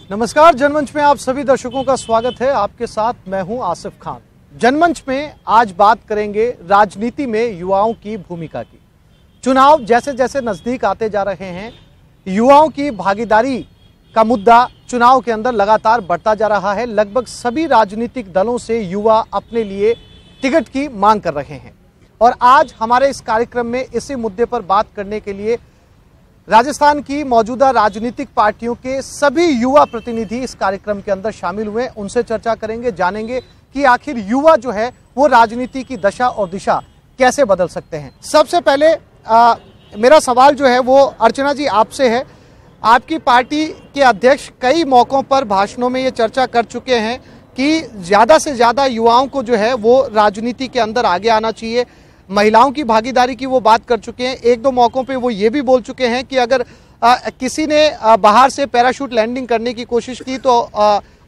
नमस्कार, जनमंच में आप सभी दर्शकों का स्वागत है। आपके साथ मैं हूं आसिफ खान। जनमंच में आज बात करेंगे राजनीति में युवाओं की भूमिका की। चुनाव जैसे जैसे नजदीक आते जा रहे हैं, युवाओं की भागीदारी का मुद्दा चुनाव के अंदर लगातार बढ़ता जा रहा है। लगभग सभी राजनीतिक दलों से युवा अपने लिए टिकट की मांग कर रहे हैं और आज हमारे इस कार्यक्रम में इसी मुद्दे पर बात करने के लिए राजस्थान की मौजूदा राजनीतिक पार्टियों के सभी युवा प्रतिनिधि इस कार्यक्रम के अंदर शामिल हुए। उनसे चर्चा करेंगे, जानेंगे कि आखिर युवा जो है वो राजनीति की दशा और दिशा कैसे बदल सकते हैं। सबसे पहले मेरा सवाल जो है वो अर्चना जी आपसे है। आपकी पार्टी के अध्यक्ष कई मौकों पर भाषणों में ये चर्चा कर चुके हैं कि ज़्यादा से ज़्यादा युवाओं को जो है वो राजनीति के अंदर आगे आना चाहिए। महिलाओं की भागीदारी की वो बात कर चुके हैं। एक दो मौकों पे वो ये भी बोल चुके हैं कि अगर किसी ने बाहर से पैराशूट लैंडिंग करने की कोशिश की तो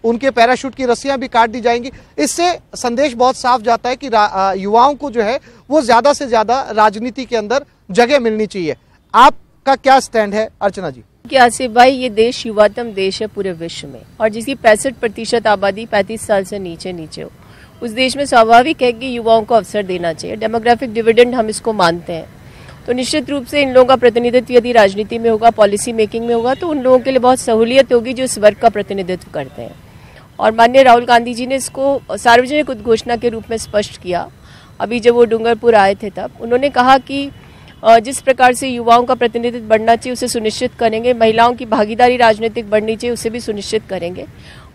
उनके पैराशूट की रस्सियां भी काट दी जाएंगी। इससे संदेश बहुत साफ जाता है कि युवाओं को जो है वो ज़्यादा से ज़्यादा राजनीति के अंदर जगह मिलनी चाहिए। आपका क्या स्टैंड है अर्चना जी? आसिफ भाई, ये देश युवातम देश है पूरे विश्व में और जिसकी 65% आबादी 35 साल से नीचे हो, उस देश में स्वाभाविक है कि युवाओं को अवसर देना चाहिए। डेमोग्राफिक डिविडेंड हम इसको मानते हैं। तो निश्चित रूप से इन लोगों का प्रतिनिधित्व यदि राजनीति में होगा, पॉलिसी मेकिंग में होगा, तो उन लोगों के लिए बहुत सहूलियत होगी जो इस वर्ग का प्रतिनिधित्व करते हैं। और माननीय राहुल गांधी जी ने इसको सार्वजनिक उद्घोषणा के रूप में स्पष्ट किया। अभी जब वो डूंगरपुर आए थे तब उन्होंने कहा कि जिस प्रकार से युवाओं का प्रतिनिधित्व बढ़ना चाहिए उसे सुनिश्चित करेंगे, महिलाओं की भागीदारी राजनीतिक बढ़नी चाहिए उसे भी सुनिश्चित करेंगे।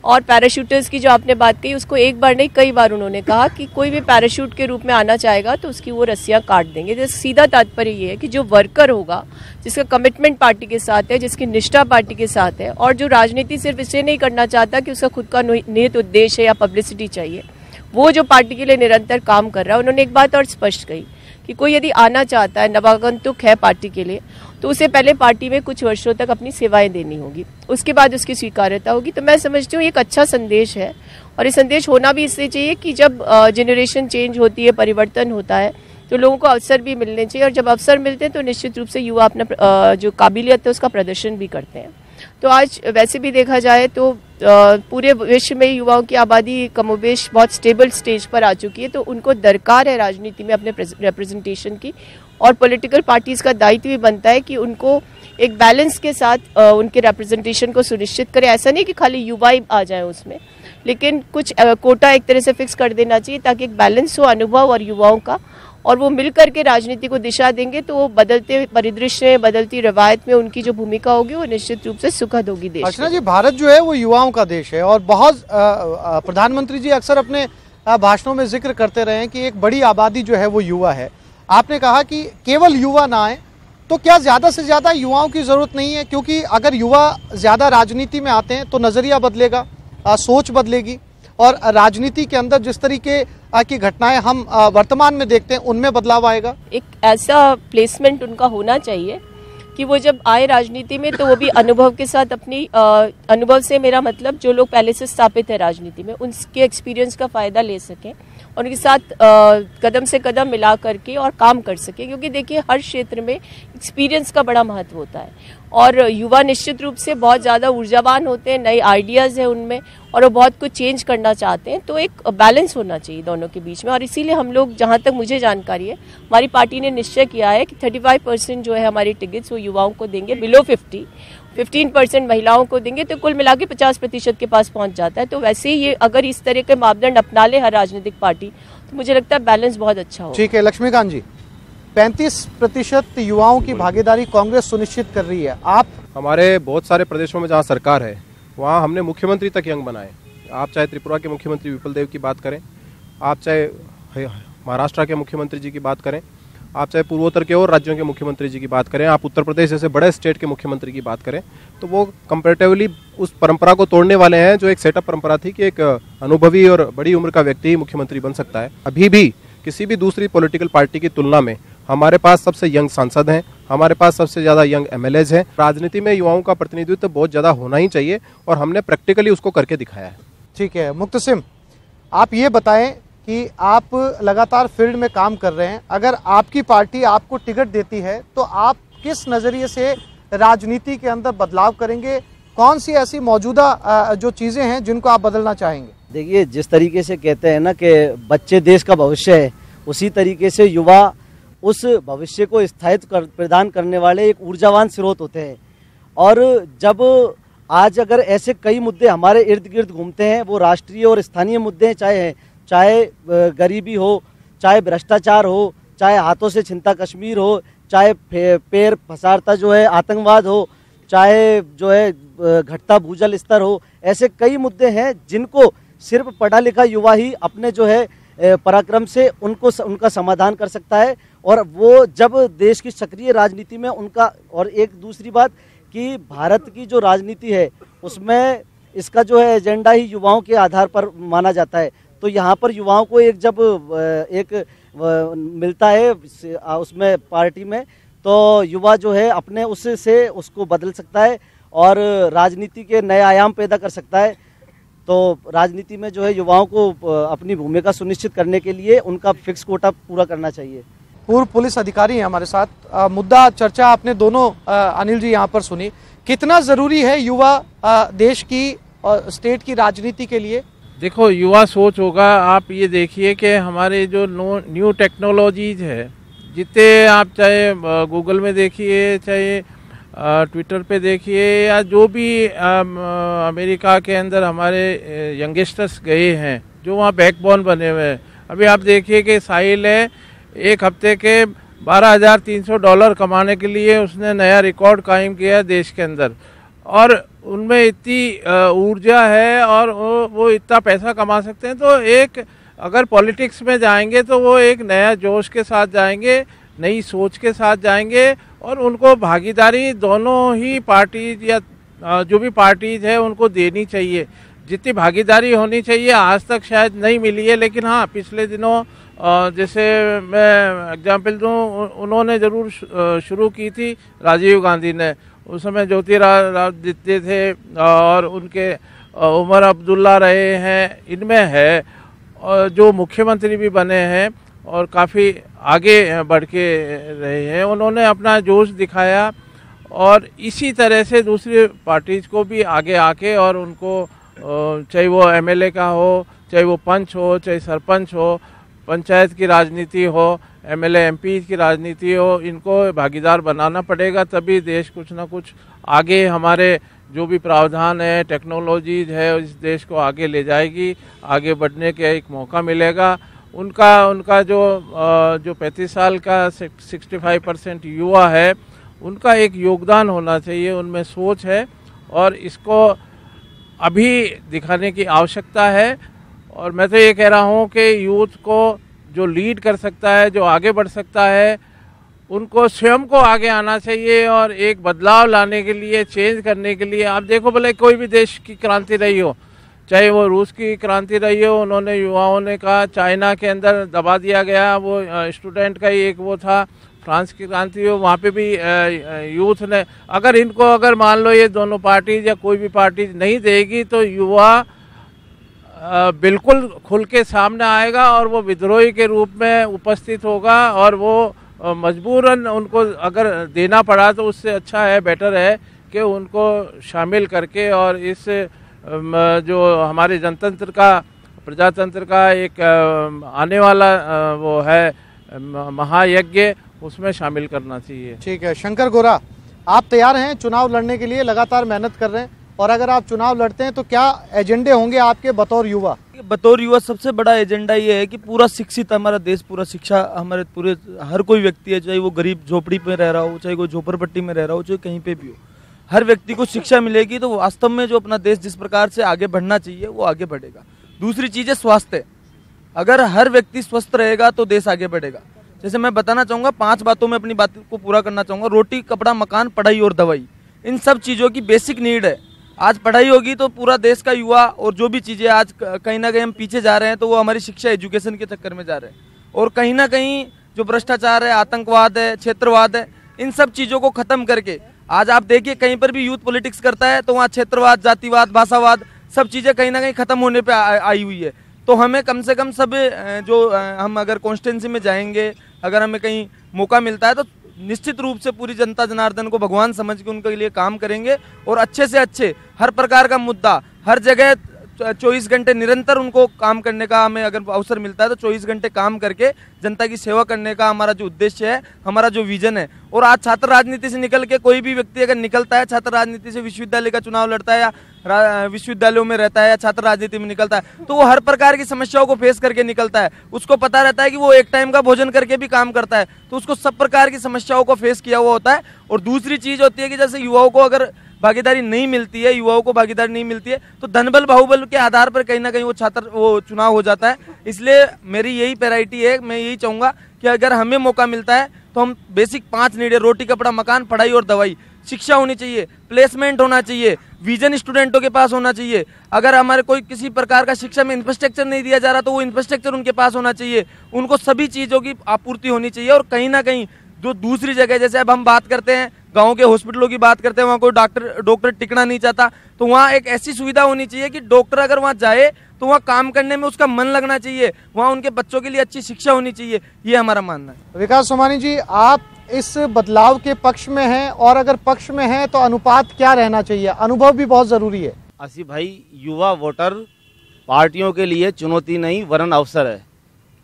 और पैराशूटर्स की जो आपने बात कही उसको एक बार नहीं कई बार उन्होंने कहा कि कोई भी पैराशूट के रूप में आना चाहेगा तो उसकी वो रस्सियां काट देंगे। जैसे सीधा तात्पर्य ये है कि जो वर्कर होगा, जिसका कमिटमेंट पार्टी के साथ है, जिसकी निष्ठा पार्टी के साथ है और जो राजनीति सिर्फ इसलिए नहीं करना चाहता कि उसका खुद का निहित उद्देश्य है या पब्लिसिटी चाहिए, वो जो पार्टी के लिए निरंतर काम कर रहा है। उन्होंने एक बात और स्पष्ट कही कि कोई यदि आना चाहता है, नवागंतुक है पार्टी के लिए, तो उसे पहले पार्टी में कुछ वर्षों तक अपनी सेवाएं देनी होगी, उसके बाद उसकी स्वीकार्यता होगी। तो मैं समझती हूँ एक अच्छा संदेश है और ये संदेश होना भी इसलिए चाहिए कि जब जनरेशन चेंज होती है, परिवर्तन होता है, तो लोगों को अवसर भी मिलने चाहिए और जब अवसर मिलते हैं तो निश्चित रूप से युवा अपना जो काबिलियत है उसका प्रदर्शन भी करते हैं। तो आज वैसे भी देखा जाए तो पूरे विश्व में युवाओं की आबादी कमोबेश बहुत स्टेबल स्टेज पर आ चुकी है। तो उनको दरकार है राजनीति में अपने रिप्रेजेंटेशन की और पॉलिटिकल पार्टीज़ का दायित्व भी बनता है कि उनको एक बैलेंस के साथ उनके रिप्रेजेंटेशन को सुनिश्चित करें। ऐसा नहीं कि खाली युवा ही आ जाए उसमें, लेकिन कुछ कोटा एक तरह से फिक्स कर देना चाहिए ताकि एक बैलेंस हो अनुभव और युवाओं का, और वो मिलकर के राजनीति को दिशा देंगे तो वो बदलते परिदृश्य, बदलती रवायत में उनकी जो भूमिका होगी वो निश्चित रूप से सुखद होगी देश। अर्चना जी, भारत जो है वो युवाओं का देश है और बहुत प्रधानमंत्री जी अक्सर अपने भाषणों में जिक्र करते रहे हैं कि एक बड़ी आबादी जो है वो युवा है। आपने कहा कि केवल युवा ना आए, तो क्या ज्यादा से ज्यादा युवाओं की जरूरत नहीं है? क्योंकि अगर युवा ज्यादा राजनीति में आते हैं तो नजरिया बदलेगा, सोच बदलेगी और राजनीति के अंदर जिस तरीके की घटनाएं हम वर्तमान में देखते हैं उनमें बदलाव आएगा। एक ऐसा प्लेसमेंट उनका होना चाहिए कि वो जब आए राजनीति में तो वो भी अनुभव के साथ अपनी अनुभव से मेरा मतलब जो लोग पहले से स्थापित है राजनीति में उनके एक्सपीरियंस का फ़ायदा ले सकें और उनके साथ कदम से कदम मिला करके और काम कर सकें। क्योंकि देखिए हर क्षेत्र में एक्सपीरियंस का बड़ा महत्व होता है और युवा निश्चित रूप से बहुत ज़्यादा ऊर्जावान होते हैं, नए आइडियाज़ हैं उनमें और वो बहुत कुछ चेंज करना चाहते हैं। तो एक बैलेंस होना चाहिए दोनों के बीच में और इसीलिए हम लोग, जहाँ तक मुझे जानकारी है, हमारी पार्टी ने निश्चय किया है कि 35% जो है हमारी टिकट्स वो युवाओं को देंगे, बिलो 15% महिलाओं को देंगे, तो कुल मिला के 50% के पास पहुंच जाता है। तो वैसे ही ये अगर इस तरह के मापदंड अपना ले हर राजनीतिक पार्टी तो मुझे लगता है बैलेंस बहुत अच्छा हो। ठीक है लक्ष्मीकांत जी, 35% युवाओं की भागीदारी कांग्रेस सुनिश्चित कर रही है। आप? हमारे बहुत सारे प्रदेशों में जहाँ सरकार है वहाँ हमने मुख्यमंत्री तक यंग बनाए। आप चाहे त्रिपुरा के मुख्यमंत्री विपुल देव की बात करें, आप चाहे महाराष्ट्र के मुख्यमंत्री जी की बात करें, आप चाहे पूर्वोत्तर के और राज्यों के मुख्यमंत्री जी की बात करें, आप उत्तर प्रदेश जैसे बड़े स्टेट के मुख्यमंत्री की बात करें, तो वो कंपैरेटिवली उस परंपरा को तोड़ने वाले हैं जो एक सेटअप परंपरा थी कि एक अनुभवी और बड़ी उम्र का व्यक्ति ही मुख्यमंत्री बन सकता है। अभी भी किसी भी दूसरी पॉलिटिकल पार्टी की तुलना में हमारे पास सबसे यंग सांसद हैं, हमारे पास सबसे ज़्यादा यंग एमएलएज हैं। राजनीति में युवाओं का प्रतिनिधित्व बहुत ज़्यादा होना ही चाहिए और हमने प्रैक्टिकली उसको करके दिखाया है। ठीक है मुक्तसिम, आप ये बताएं कि आप लगातार फील्ड में काम कर रहे हैं, अगर आपकी पार्टी आपको टिकट देती है तो आप किस नज़रिए से राजनीति के अंदर बदलाव करेंगे? कौन सी ऐसी मौजूदा जो चीजें हैं जिनको आप बदलना चाहेंगे? देखिए, जिस तरीके से कहते हैं ना कि बच्चे देश का भविष्य है, उसी तरीके से युवा उस भविष्य को स्थायित्व प्रदान करने वाले एक ऊर्जावान स्रोत होते हैं। और जब आज अगर ऐसे कई मुद्दे हमारे इर्द गिर्द घूमते हैं, वो राष्ट्रीय और स्थानीय मुद्दे हैं, चाहे गरीबी हो, चाहे भ्रष्टाचार हो, चाहे हाथों से छिनता कश्मीर हो, चाहे पैर पसारता जो है आतंकवाद हो, चाहे जो है घटता भूजल स्तर हो, ऐसे कई मुद्दे हैं जिनको सिर्फ पढ़ा लिखा युवा ही अपने जो है पराक्रम से उनका समाधान कर सकता है। और वो जब देश की सक्रिय राजनीति में उनका, और एक दूसरी बात कि भारत की जो राजनीति है उसमें इसका जो है एजेंडा ही युवाओं के आधार पर माना जाता है। तो यहाँ पर युवाओं को एक मिलता है उसमें पार्टी में, तो युवा जो है अपने उससे उसको बदल सकता है और राजनीति के नए आयाम पैदा कर सकता है। तो राजनीति में जो है युवाओं को अपनी भूमिका सुनिश्चित करने के लिए उनका फिक्स कोटा पूरा करना चाहिए। पूर्व पुलिस अधिकारी हैं हमारे साथ। मुद्दा चर्चा आपने दोनों अनिल जी यहाँ पर सुनी। कितना जरूरी है युवा देश की और स्टेट की राजनीति के लिए? देखो, युवा सोच होगा। आप ये देखिए कि हमारे जो न्यू टेक्नोलॉजीज है, जितने आप चाहे गूगल में देखिए, चाहे ट्विटर पे देखिए, या जो भी अमेरिका के अंदर हमारे यंगस्टर्स गए हैं जो वहाँ बैकबोन बने हुए हैं। अभी आप देखिए कि साहिल है, एक हफ्ते के $12,300 कमाने के लिए उसने नया रिकॉर्ड कायम किया देश के अंदर, और उनमें इतनी ऊर्जा है और वो इतना पैसा कमा सकते हैं। तो एक अगर पॉलिटिक्स में जाएंगे तो वो एक नया जोश के साथ जाएंगे, नई सोच के साथ जाएंगे, और उनको भागीदारी दोनों ही पार्टीज या जो भी पार्टीज है उनको देनी चाहिए। जितनी भागीदारी होनी चाहिए आज तक शायद नहीं मिली है, लेकिन हाँ, पिछले दिनों जैसे मैं एग्जाम्पल दूँ, उन्होंने ज़रूर शुरू की थी राजीव गांधी ने। उस समय ज्योतिरादित्य थे और उनके उमर अब्दुल्ला रहे हैं, इनमें है, और जो मुख्यमंत्री भी बने हैं और काफ़ी आगे बढ़ के रहे हैं। उन्होंने अपना जोश दिखाया, और इसी तरह से दूसरी पार्टीज को भी आगे आके और उनको चाहे वो एमएलए का हो, चाहे वो पंच हो, चाहे सरपंच हो, पंचायत की राजनीति हो, एमएलए एमपी की राजनीति हो, इनको भागीदार बनाना पड़ेगा। तभी देश कुछ ना कुछ आगे, हमारे जो भी प्रावधान है, टेक्नोलॉजीज है, इस देश को आगे ले जाएगी, आगे बढ़ने का एक मौका मिलेगा। उनका जो 35 साल का 65% युवा है, उनका एक योगदान होना चाहिए, उनमें सोच है, और इसको अभी दिखाने की आवश्यकता है। और मैं तो ये कह रहा हूँ कि यूथ को जो लीड कर सकता है, जो आगे बढ़ सकता है, उनको स्वयं को आगे आना चाहिए और एक बदलाव लाने के लिए, चेंज करने के लिए। आप देखो, भले कोई भी देश की क्रांति रही हो, चाहे वो रूस की क्रांति रही हो, उन्होंने युवाओं ने कहा, चाइना के अंदर दबा दिया गया, वो स्टूडेंट का ही एक वो था, फ्रांस की क्रांति हो, वहाँ पे भी यूथ ने, अगर मान लो ये दोनों पार्टीज या कोई भी पार्टी नहीं देगी, तो युवा बिल्कुल खुल के सामने आएगा और वो विद्रोही के रूप में उपस्थित होगा, और वो मजबूरन उनको अगर देना पड़ा तो उससे अच्छा है, बेटर है कि उनको शामिल करके, और इस जो हमारे जनतंत्र का, प्रजातंत्र का एक आने वाला वो है महायज्ञ, उसमें शामिल करना चाहिए। ठीक है, शंकर गोरा, आप तैयार हैं चुनाव लड़ने के लिए? लगातार मेहनत कर रहे हैं, और अगर आप चुनाव लड़ते हैं तो क्या एजेंडे होंगे आपके बतौर युवा? बतौर युवा सबसे बड़ा एजेंडा ये है कि पूरा शिक्षित हमारा देश, पूरा शिक्षा, हमारे पूरे हर कोई व्यक्ति है, चाहे वो गरीब झोपड़ी में रह रहा हो, चाहे कोई झोपड़पट्टी में रह रहा हो, चाहे कहीं पे भी हो, हर व्यक्ति को शिक्षा मिलेगी तो वास्तव में जो अपना देश जिस प्रकार से आगे बढ़ना चाहिए वो आगे बढ़ेगा। दूसरी चीज है स्वास्थ्य। अगर हर व्यक्ति स्वस्थ रहेगा तो देश आगे बढ़ेगा। जैसे मैं बताना चाहूंगा, 5 बातों में अपनी बात को पूरा करना चाहूंगा। रोटी, कपड़ा, मकान, पढ़ाई और दवाई, इन सब चीजों की बेसिक नीड है। आज पढ़ाई होगी तो पूरा देश का युवा, और जो भी चीजें आज कहीं ना कहीं हम पीछे जा रहे हैं, तो वो हमारी शिक्षा, एजुकेशन के चक्कर में जा रहे हैं। और कहीं ना कहीं जो भ्रष्टाचार है, आतंकवाद है, क्षेत्रवाद है, इन सब चीजों को खत्म करके, आज आप देखिए कहीं पर भी यूथ पॉलिटिक्स करता है तो वहाँ क्षेत्रवाद, जातिवाद, भाषावाद, सब चीजें कहीं ना कहीं खत्म होने पे आई हुई है। तो हमें कम से कम सब जो हम अगर कॉन्स्टिट्यूंसी में जाएंगे, अगर हमें कहीं मौका मिलता है, तो निश्चित रूप से पूरी जनता जनार्दन को भगवान समझ के उनके लिए काम करेंगे और अच्छे से अच्छे हर प्रकार का मुद्दा हर जगह 24 घंटे निरंतर उनको काम करने का हमें अगर अवसर मिलता है तो 24 घंटे काम करके जनता की सेवा करने का हमारा जो उद्देश्य है, हमारा जो विजन है। और आज छात्र राजनीति से निकल के कोई भी व्यक्ति अगर निकलता है, छात्र राजनीति से विश्वविद्यालय का चुनाव लड़ता है या विश्वविद्यालयों में रहता है या छात्र राजनीति में निकलता है, तो वो हर प्रकार की समस्याओं को फेस करके निकलता है। उसको पता रहता है कि वो एक टाइम का भोजन करके भी काम करता है, तो उसको सब प्रकार की समस्याओं को फेस किया हुआ होता है। और दूसरी चीज होती है कि जैसे युवाओं को अगर भागीदारी नहीं मिलती है, युवाओं को भागीदारी नहीं मिलती है, तो धनबल बाहुबल के आधार पर कहीं ना कहीं वो चुनाव हो जाता है। इसलिए मेरी यही पैराइटी है, मैं यही चाहूंगा कि अगर हमें मौका मिलता है तो हम बेसिक 5 नीड है, रोटी कपड़ा मकान पढ़ाई और दवाई, शिक्षा होनी चाहिए, प्लेसमेंट होना चाहिए, विजन स्टूडेंटों के पास होना चाहिए। अगर हमारे कोई किसी प्रकार का शिक्षा में इंफ्रास्ट्रक्चर नहीं दिया जा रहा तो वो इंफ्रास्ट्रक्चर उनके पास होना चाहिए, उनको सभी चीजों की आपूर्ति होनी चाहिए। और कहीं ना कहीं जो दूसरी जगह, जैसे अब हम बात करते हैं गांव के हॉस्पिटलों की बात करते हैं, वहाँ कोई डॉक्टर टिकना नहीं चाहता, तो वहाँ एक ऐसी सुविधा होनी चाहिए कि डॉक्टर अगर वहाँ जाए तो वहाँ काम करने में उसका मन लगना चाहिए, वहाँ उनके बच्चों के लिए अच्छी शिक्षा होनी चाहिए, ये हमारा मानना है। विकास सोमानी जी, आप इस बदलाव के पक्ष में हैं, और अगर पक्ष में हैं तो अनुपात क्या रहना चाहिए? अनुभव भी बहुत जरूरी है। आसिफ भाई, युवा वोटर पार्टियों के लिए चुनौती नहीं वरन अवसर है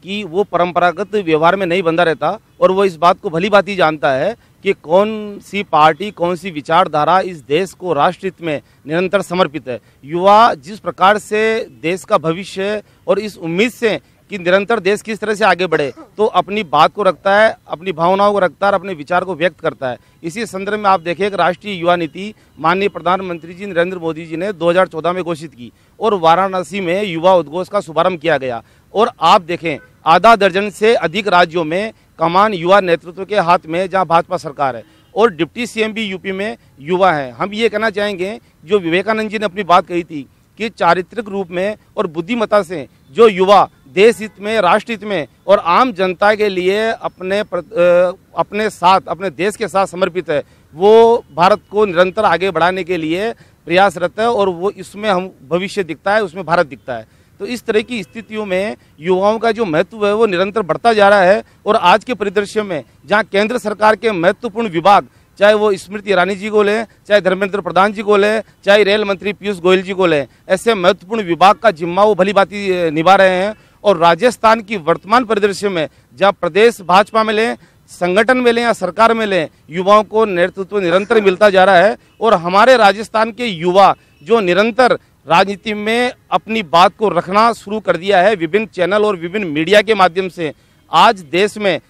कि वो परंपरागत व्यवहार में नहीं बंधा रहता, और वो इस बात को भली भांति जानता है कि कौन सी पार्टी, कौन सी विचारधारा इस देश को राष्ट्रहित में निरंतर समर्पित है। युवा जिस प्रकार से देश का भविष्य और इस उम्मीद से कि निरंतर देश किस तरह से आगे बढ़े, तो अपनी बात को रखता है, अपनी भावनाओं को रखता है और अपने विचार को व्यक्त करता है। इसी संदर्भ में आप देखिए कि राष्ट्रीय युवा नीति माननीय प्रधानमंत्री जी नरेंद्र मोदी जी ने 2014 में घोषित की और वाराणसी में युवा उद्घोष का शुभारंभ किया गया। और आप देखें, आधा दर्जन से अधिक राज्यों में कमान युवा नेतृत्व के हाथ में जहां भाजपा सरकार है, और डिप्टी सीएम भी यूपी में युवा है। हम ये कहना चाहेंगे, जो विवेकानंद जी ने अपनी बात कही थी कि चारित्रिक रूप में और बुद्धिमत्ता से जो युवा देश हित में, राष्ट्र हित में और आम जनता के लिए अपने साथ, अपने देश के साथ समर्पित है, वो भारत को निरंतर आगे बढ़ाने के लिए प्रयासरत है, और वो इसमें हम भविष्य दिखता है, उसमें भारत दिखता है। तो इस तरह की स्थितियों में युवाओं का जो महत्व है वो निरंतर बढ़ता जा रहा है। और आज के परिदृश्य में जहां केंद्र सरकार के महत्वपूर्ण विभाग, चाहे वो स्मृति ईरानी जी को लें, चाहे धर्मेंद्र प्रधान जी को लें, चाहे रेल मंत्री पीयूष गोयल जी को लें, ऐसे महत्वपूर्ण विभाग का जिम्मा वो भली भांति निभा रहे हैं। और राजस्थान की वर्तमान परिदृश्य में जहाँ प्रदेश भाजपा में लें, संगठन में लें या सरकार में लें, युवाओं को नेतृत्व निरंतर मिलता जा रहा है। और हमारे राजस्थान के युवा जो निरंतर राजनीति में अपनी बात को रखना शुरू कर दिया है विभिन्न चैनल और विभिन्न मीडिया के माध्यम से। आज देश में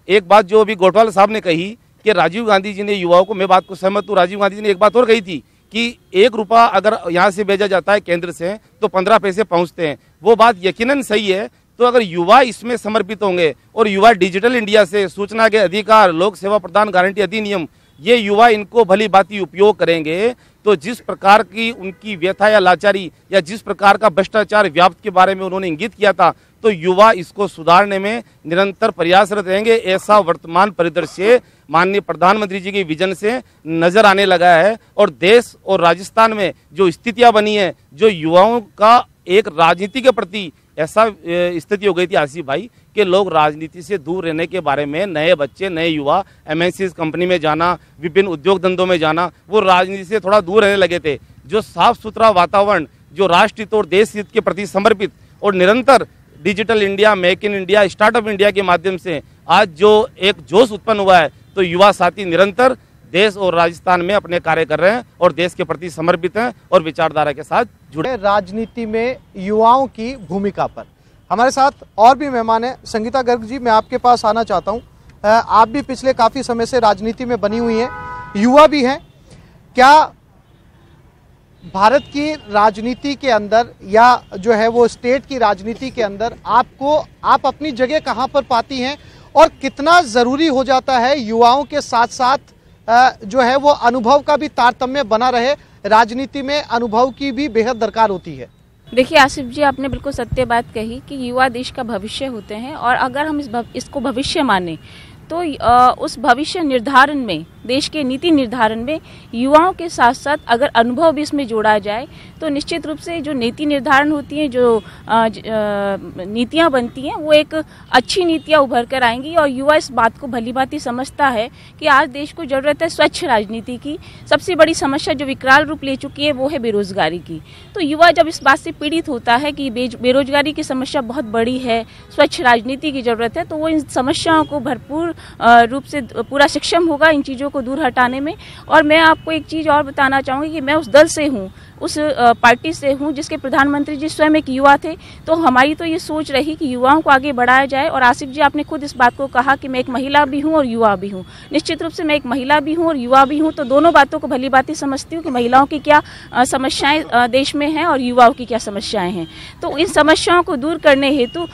एक बात जो अभी गोटवाल साहब ने कही कि राजीव गांधी जी ने युवाओं को, मैं बात को सहमत हूँ, राजीव गांधी जी ने एक बात और कही थी कि 1 रुपया अगर यहाँ से भेजा जाता है केंद्र से तो 15 पैसे पहुँचते हैं। वो बात यकीनन सही है। तो अगर युवा इसमें समर्पित होंगे और युवा डिजिटल इंडिया से, सूचना के अधिकार, लोक सेवा प्रदान गारंटी अधिनियम, ये युवा इनको भली भांति उपयोग करेंगे, तो जिस प्रकार की उनकी व्यथा या लाचारी या जिस प्रकार का भ्रष्टाचार व्याप्त के बारे में उन्होंने इंगित किया था, तो युवा इसको सुधारने में निरंतर प्रयासरत रहेंगे। ऐसा वर्तमान परिदृश्य माननीय प्रधानमंत्री जी के विजन से नजर आने लगा है। और देश और राजस्थान में जो स्थितियां बनी है, जो युवाओं का एक राजनीति के प्रति ऐसा स्थिति हो गई थी आसिफ भाई कि लोग राजनीति से दूर रहने के बारे में, नए बच्चे, नए युवा एमएनसी कंपनी में जाना, विभिन्न उद्योग धंधों में जाना, वो राजनीति से थोड़ा दूर रहने लगे थे। जो साफ सुथरा वातावरण, जो राष्ट्र हित और देश हित के प्रति समर्पित और निरंतर digital India, make in India, startup India के माध्यम से आज जो एक जोश उत्पन्न हुआ है, तो युवा साथी निरंतर देश और राजस्थान में अपने कार्य कर रहे हैं और देश के प्रति समर्पित हैं और विचारधारा के साथ जुड़े। राजनीति में युवाओं की भूमिका पर हमारे साथ और भी मेहमान हैं। संगीता गर्ग जी, मैं आपके पास आना चाहता हूं। आप भी पिछले काफी समय से राजनीति में बनी हुई हैं, युवा भी हैं। क्या भारत की राजनीति के अंदर या जो है वो स्टेट की राजनीति के अंदर आप अपनी जगह कहां पर पाती हैं, और कितना जरूरी हो जाता है युवाओं के साथ साथ जो है वो अनुभव का भी तारतम्य बना रहे? राजनीति में अनुभव की भी बेहद दरकार होती है। देखिए आसिफ जी, आपने बिल्कुल सत्य बात कही कि युवा देश का भविष्य होते हैं, और अगर हम इसको भविष्य माने तो उस भविष्य निर्धारण में, देश के नीति निर्धारण में युवाओं के साथ साथ अगर अनुभव भी इसमें जोड़ा जाए तो निश्चित रूप से जो नीति निर्धारण होती है, जो नीतियां बनती हैं, वो एक अच्छी नीतियां उभर कर आएंगी। और युवा इस बात को भलीभांति समझता है कि आज देश को जरूरत है स्वच्छ राजनीति की। सबसे बड़ी समस्या जो विकराल रूप ले चुकी है वो है बेरोजगारी की। तो युवा जब इस बात से पीड़ित होता है कि बेरोजगारी की समस्या बहुत बड़ी है, स्वच्छ राजनीति की जरूरत है, तो वो इन समस्याओं को भरपूर रूप से पूरा सक्षम होगा इन चीज़ों को दूर हटाने में। और मैं आपको एक चीज़ और बताना चाहूँगी कि मैं उस दल से हूँ, उस पार्टी से हूँ जिसके प्रधानमंत्री जी स्वयं एक युवा थे। तो हमारी तो ये सोच रही कि युवाओं को आगे बढ़ाया जाए। और आसिफ जी, आपने खुद इस बात को कहा कि मैं एक महिला भी हूँ और युवा भी हूँ। निश्चित रूप से मैं एक महिला भी हूँ और युवा भी हूँ, तो दोनों बातों को भलीभांति समझती हूँ कि महिलाओं की क्या समस्याएं देश में हैं और युवाओं की क्या समस्याएं हैं। तो इन समस्याओं को दूर करने हेतु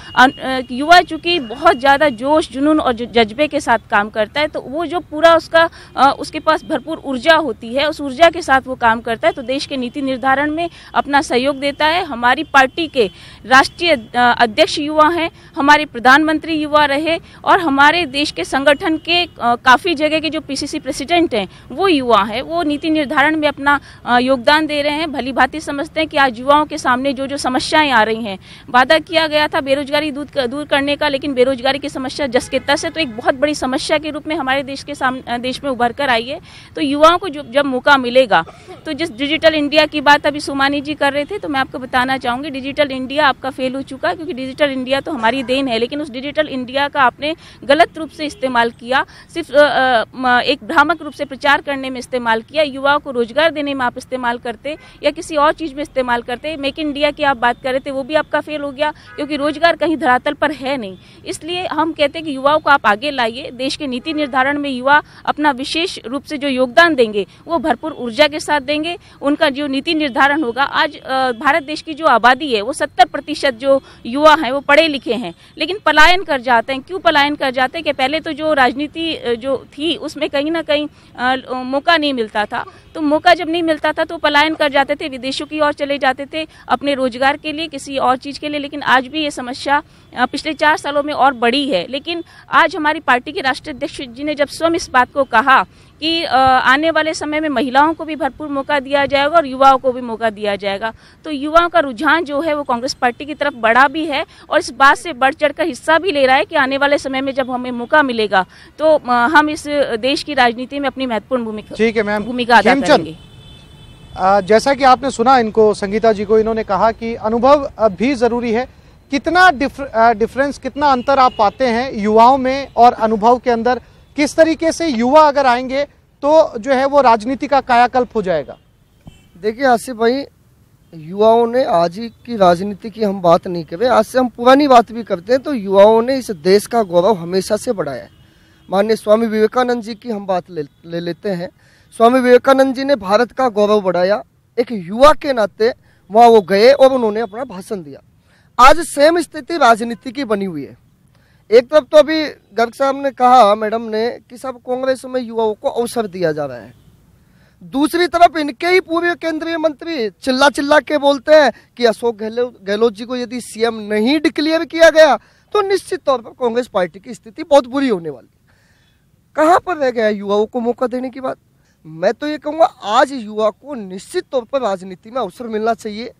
युवा चूंकि बहुत ज़्यादा जोश, जुनून और जज्बे के साथ काम करता है, तो वो जो पूरा उसके पास भरपूर ऊर्जा होती है, उस ऊर्जा के साथ वो काम करता है, तो देश के नीति निर्धारण में अपना सहयोग देता है। हमारी पार्टी के राष्ट्रीय अध्यक्ष युवा हैं, हमारे प्रधानमंत्री युवा रहे और हमारे देश के संगठन के काफ़ी जगह के जो पीसीसी प्रेसिडेंट हैं वो युवा हैं। वो नीति निर्धारण में अपना योगदान दे रहे हैं। भलीभांति समझते हैं कि आज युवाओं के सामने जो समस्याएं आ रही हैं, वादा किया गया था बेरोजगारी दूर करने का, लेकिन बेरोजगारी की समस्या जस के तस है, तो एक बहुत बड़ी समस्या के रूप में हमारे देश में उभर कर आई है। तो युवाओं को जब मौका मिलेगा, तो जिस डिजिटल इंडिया की बात अभी सुमानी जी कर रहे थे, तो मैं आपको बताना चाहूंगी डिजिटल इंडिया आपका फेल हो चुका है, क्योंकि डिजिटल इंडिया तो हमारी देन है, लेकिन उस डिजिटल इंडिया का आपने गलत रूप से इस्तेमाल किया, सिर्फ एक भ्रामक रूप से प्रचार करने में इस्तेमाल किया। युवाओं को रोजगार देने में आप इस्तेमाल करते या किसी और चीज में इस्तेमाल करते। मेक इन इंडिया की आप बात कर रहे थे, वो भी आपका फेल हो गया, क्योंकि रोजगार कहीं धरातल पर है नहीं। इसलिए हम कहते हैं कि युवाओं को आप आगे लाइए। देश के नीति निर्धारण में युवा अपना विशेष रूप से जो योगदान देंगे वो भरपूर ऊर्जा के साथ देंगे। उनका जो नीति निर्धारण होगा, आज भारत देश की जो आबादी है वो 70% जो युवा हैं वो पढ़े लिखे हैं, लेकिन पलायन कर जाते हैं। क्यों पलायन कर जाते हैं कि पहले तो जो राजनीति जो थी उसमें कहीं ना कहीं मौका नहीं मिलता था, तो मौका जब नहीं मिलता था तो पलायन कर जाते थे, विदेशों की ओर चले जाते थे अपने रोजगार के लिए, किसी और चीज़ के लिए। लेकिन आज भी ये समस्या पिछले 4 सालों में और बढ़ी है। लेकिन आज हमारी पार्टी के राष्ट्रीय अध्यक्ष जी ने जब स्वयं इस बात को कहा कि आने वाले समय में महिलाओं को भी भरपूर मौका दिया जाएगा और युवाओं को भी मौका दिया जाएगा, तो युवाओं का रुझान जो है वो कांग्रेस पार्टी की तरफ बढ़ा भी है और इस बात से बढ़ चढ़कर हिस्सा भी ले रहा है कि आने वाले समय में जब हमें मौका मिलेगा तो हम इस देश की राजनीति में अपनी महत्वपूर्ण भूमिका अदा करेंगे। जैसा कि आपने सुना इनको, संगीता जी को, इन्होंने कहा कि अनुभव भी जरूरी है। कितना डिफरेंस, कितना अंतर आप पाते हैं युवाओं में और अनुभव के अंदर? किस तरीके से युवा अगर आएंगे तो जो है वो राजनीति का कायाकल्प हो जाएगा? देखिए आसिफ भाई, युवाओं ने आज की राजनीति की हम बात नहीं कर रहे, आज से हम पुरानी बात भी करते हैं, तो युवाओं ने इस देश का गौरव हमेशा से बढ़ाया है। माननीय स्वामी विवेकानंद जी की हम बात ले लेते हैं। स्वामी विवेकानंद जी ने भारत का गौरव बढ़ाया। एक युवा के नाते वहाँ वो गए और उन्होंने अपना भाषण दिया। आज सेम स्थिति राजनीति की बनी हुई है। एक तरफ तो अभी गर्ग साहब ने कहा, मैडम ने, कि सब कांग्रेस में युवाओं को अवसर दिया जा रहा है, दूसरी तरफ इनके ही पूर्व केंद्रीय मंत्री चिल्ला के बोलते हैं कि अशोक गहलोत जी को यदि सीएम नहीं डिक्लेयर किया गया तो निश्चित तौर पर कांग्रेस पार्टी की स्थिति बहुत बुरी होने वाली। कहाँ पर रह गया युवाओं को मौका देने की बात? मैं तो ये कहूँगा आज युवा को निश्चित तौर पर राजनीति में अवसर मिलना चाहिए।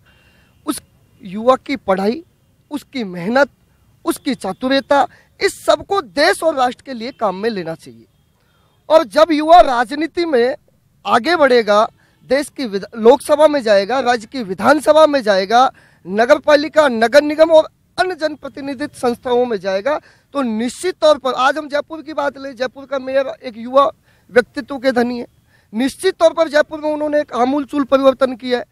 उस युवा की पढ़ाई, उसकी मेहनत, उसकी चातुर्यता, इस सब को देश और राष्ट्र के लिए काम में लेना चाहिए। और जब युवा राजनीति में आगे बढ़ेगा, देश की लोकसभा में जाएगा, राज्य की विधानसभा में जाएगा, नगर पालिका, नगर निगम और अन्य जनप्रतिनिधित्व संस्थाओं में जाएगा, तो निश्चित तौर पर, आज हम जयपुर की बात लें, जयपुर का मेयर एक युवा व्यक्तित्व के धनी है। निश्चित तौर पर जयपुर में उन्होंने एक आमूलचूल परिवर्तन किया है।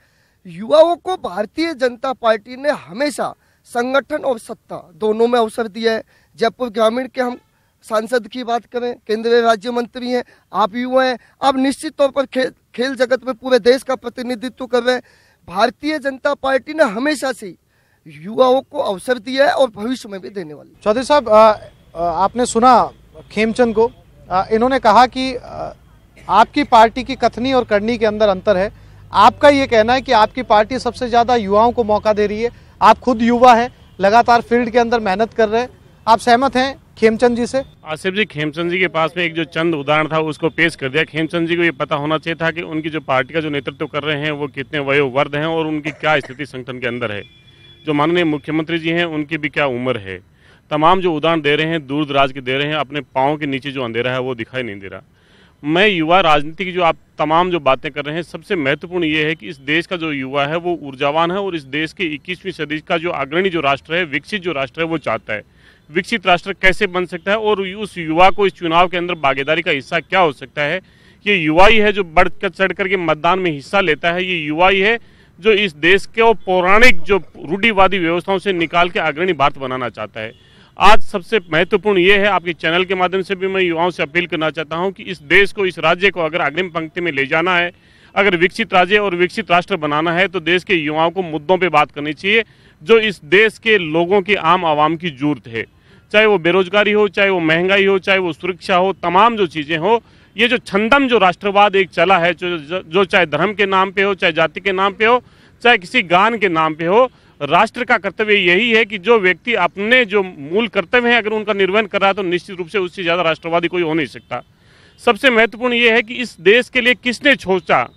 युवाओं को भारतीय जनता पार्टी ने हमेशा संगठन और सत्ता दोनों में अवसर दिया है। जयपुर ग्रामीण के हम सांसद की बात करें, केंद्रीय राज्य मंत्री हैं, आप युवा हैं, आप निश्चित तौर पर खेल जगत में पूरे देश का प्रतिनिधित्व कर रहे हैं। भारतीय जनता पार्टी ने हमेशा से युवाओं को अवसर दिया है और भविष्य में भी देने वाली। चौधरी साहब, आपने सुना खेमचंद को, इन्होंने कहा कि आपकी पार्टी की कथनी और करनी के अंदर अंतर है। आपका ये कहना है कि आपकी पार्टी सबसे ज्यादा युवाओं को मौका दे रही है। आप खुद युवा हैं, लगातार फील्ड के अंदर मेहनत कर रहे हैं, आप सहमत हैं खेमचंद जी से। आसिफ जी, खेमचंद जी के पास में एक जो चंद उदाहरण था उसको पेश कर दिया। खेमचंद जी को ये पता होना चाहिए था कि उनकी जो पार्टी का जो नेतृत्व कर रहे हैं वो कितने वयोवृद्ध हैं और उनकी क्या स्थिति संगठन के अंदर है। जो माननीय मुख्यमंत्री जी हैं उनकी भी क्या उम्र है। तमाम जो उदाहरण दे रहे हैं दूर दराज के दे रहे हैं, अपने पाँव के नीचे जो अंधेरा है वो दिखाई नहीं दे रहा। मैं युवा राजनीति की जो आप तमाम जो बातें कर रहे हैं, सबसे महत्वपूर्ण ये है कि इस देश का जो युवा है वो ऊर्जावान है और इस देश के 21वीं सदी का जो अग्रणी जो राष्ट्र है, विकसित जो राष्ट्र है वो चाहता है। विकसित राष्ट्र कैसे बन सकता है और उस युवा को इस चुनाव के अंदर भागीदारी का हिस्सा क्या हो सकता है। ये युवा ही है जो बढ़ चढ़ करके मतदान में हिस्सा लेता है। ये युवा ही है जो इस देश के पौराणिक जो रूढ़िवादी व्यवस्थाओं से निकाल के अग्रणी भारत बनाना चाहता है। आज सबसे महत्वपूर्ण ये है, आपके चैनल के माध्यम से भी मैं युवाओं से अपील करना चाहता हूं कि इस देश को, इस राज्य को अगर अग्रिम पंक्ति में ले जाना है, अगर विकसित राज्य और विकसित राष्ट्र बनाना है तो देश के युवाओं को मुद्दों पे बात करनी चाहिए जो इस देश के लोगों की, आम आवाम की जरूरत है। चाहे वो बेरोजगारी हो, चाहे वो महंगाई हो, चाहे वो सुरक्षा हो, तमाम जो चीज़ें हो। ये जो छंदम जो राष्ट्रवाद एक चला है, जो चाहे धर्म के नाम पे हो, चाहे जाति के नाम पे हो, चाहे किसी गान के नाम पे हो, राष्ट्र का कर्तव्य यही है कि जो व्यक्ति अपने जो मूल कर्तव्य हैं अगर उनका निर्वहन कर रहा है तो निश्चित रूप से उससे ज़्यादा राष्ट्रवादी कोई हो नहीं सकता। सबसे महत्वपूर्ण ये है कि इस देश के लिए किसने सोचा।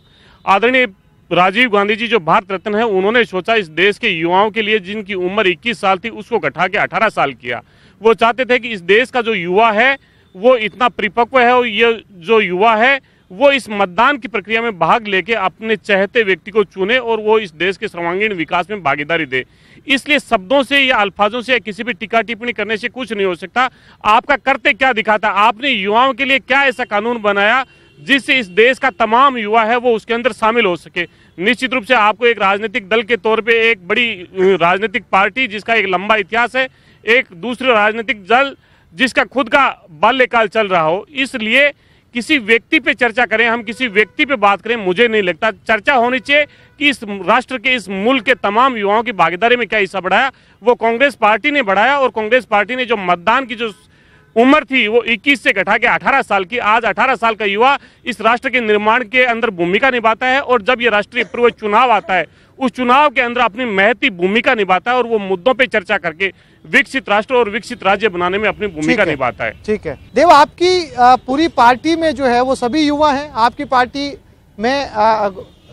आदरणीय राजीव गांधी जी जो भारत रत्न है, उन्होंने सोचा इस देश के युवाओं के लिए जिनकी उम्र 21 साल थी उसको घटा के 18 साल किया। वो चाहते थे कि इस देश का जो युवा है वो इतना परिपक्व है और ये जो युवा है वो इस मतदान की प्रक्रिया में भाग लेके अपने चाहते व्यक्ति को चुने और वो इस देश के सर्वांगीण विकास में भागीदारी दे। इसलिए शब्दों से या अल्फाजों से या किसी भी टीका टिप्पणी करने से कुछ नहीं हो सकता। आपका करते क्या दिखाता, आपने युवाओं के लिए क्या ऐसा कानून बनाया जिससे इस देश का तमाम युवा है वो उसके अंदर शामिल हो सके। निश्चित रूप से आपको एक राजनीतिक दल के तौर पे एक बड़ी राजनीतिक पार्टी जिसका एक लंबा इतिहास है, एक दूसरे राजनीतिक दल जिसका खुद का बाल्यकाल चल रहा हो, इसलिए किसी व्यक्ति पे चर्चा करें, हम किसी व्यक्ति पे बात करें, मुझे नहीं लगता। चर्चा होनी चाहिए कि इस राष्ट्र के, इस मुल्क के तमाम युवाओं की भागीदारी में क्या हिस्सा बढ़ाया। वो कांग्रेस पार्टी ने बढ़ाया और कांग्रेस पार्टी ने जो मतदान की जो उम्र थी वो 21 से घटा के 18 साल की, आज 18 साल का युवा इस राष्ट्र के निर्माण के अंदर भूमिका निभाता है और जब ये राष्ट्रीय पूर्व चुनाव आता है उस चुनाव के अंदर अपनी महती भूमिका निभाता है और वो मुद्दों पे चर्चा करके विकसित राष्ट्र और विकसित राज्य बनाने में अपनी भूमिका निभाता है। ठीक है देव, आपकी पूरी पार्टी में जो है वो सभी युवा हैं। आपकी पार्टी में